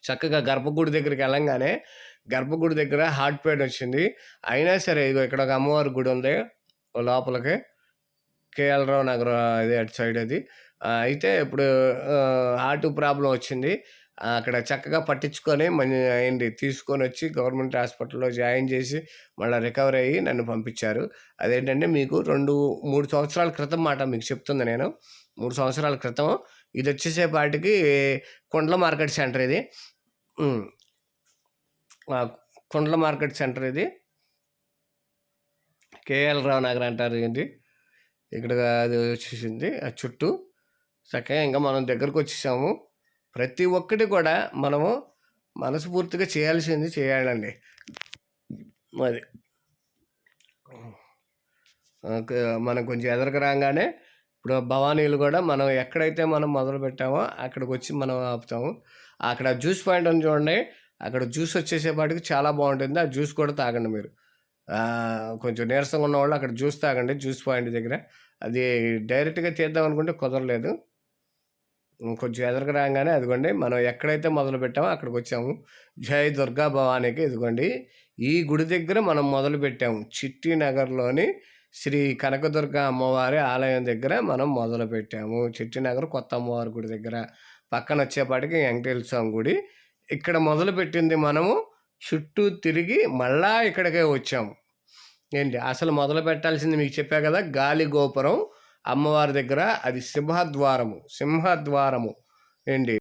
చక్కగా గర్భగుడి దగ్గరికి వెళ్ళంగానే గర్భగుడి దగ్గర హార్ట్ పెయిన్ వచ్చింది. అయినా సరే ఇగో ఇక్కడ ఒక అమ్మవారి గుడి ఉంది లోపలికి, కేఎల్ రావు నగర్ అది అటు సైడ్ అది. అయితే ఇప్పుడు హార్ట్ ప్రాబ్లం వచ్చింది. అక్కడ చక్కగా పట్టించుకొని తీసుకొని వచ్చి గవర్నమెంట్ హాస్పిటల్లో జాయిన్ చేసి మళ్ళీ రికవర్ అయ్యి నన్ను పంపించారు. అదేంటంటే మీకు 2-3 సంవత్సరాల క్రితం మాట మీకు చెప్తుంది నేను. 3 సంవత్సరాల క్రితం ఇది వచ్చేసేపాటికి కొండల మార్కెట్ సెంటర్ ఇది. కొండల మార్కెట్ సెంటర్ ఇది, కేఎల్ రావు నగర్ అంటారు. ఏంటి ఇక్కడ అది వచ్చేసింది ఆ చుట్టూ చక్కగా. ఇంకా మనం దగ్గరకు వచ్చేసాము. ప్రతి ఒక్కటి కూడా మనము మనస్ఫూర్తిగా చేయాల్సింది చేయాలండి. మరి మనం కొంచెం ఎదరకు రాగానే ఇప్పుడు భవానీలు కూడా మనం ఎక్కడైతే మనం మొదలు పెట్టామో అక్కడికి వచ్చి మనం ఆపుతాము. అక్కడ జ్యూస్ పాయింట్ ఉంది చూడండి, అక్కడ జ్యూస్ వచ్చేసేపాటికి చాలా బాగుంటుంది. ఆ జ్యూస్ కూడా తాగండి మీరు. కొంచెం నీరసంగా ఉన్నవాళ్ళు అక్కడ జ్యూస్ తాగండి జ్యూస్ పాయింట్ దగ్గర. అది డైరెక్ట్గా తీద్దాం అనుకుంటే కుదరలేదు. కొంచెం ఎదరకు రాగానే అదిగోండి మనం ఎక్కడైతే మొదలు పెట్టామో అక్కడికి వచ్చాము. జై దుర్గా భవానీకి ఇదిగోండి ఈ గుడి దగ్గర మనం మొదలు పెట్టాము. చిట్టి నగర్లోని శ్రీ కనకదుర్గ అమ్మవారి ఆలయం దగ్గర మనం మొదలు పెట్టాము. చిట్టి నగర్ కొత్త అమ్మవారి గుడి దగ్గర పక్కన వచ్చేపాటికి వెంకటేశ్వర స్వామి గుడి. ఇక్కడ మొదలు పెట్టింది మనము చుట్టూ తిరిగి మళ్ళా ఇక్కడికే వచ్చాము. ఏంటి అసలు మొదలు పెట్టాల్సింది మీకు చెప్పా కదా, గాలి గోపురం అమ్మవారి దగ్గర, అది సింహద్వారము ఏంటి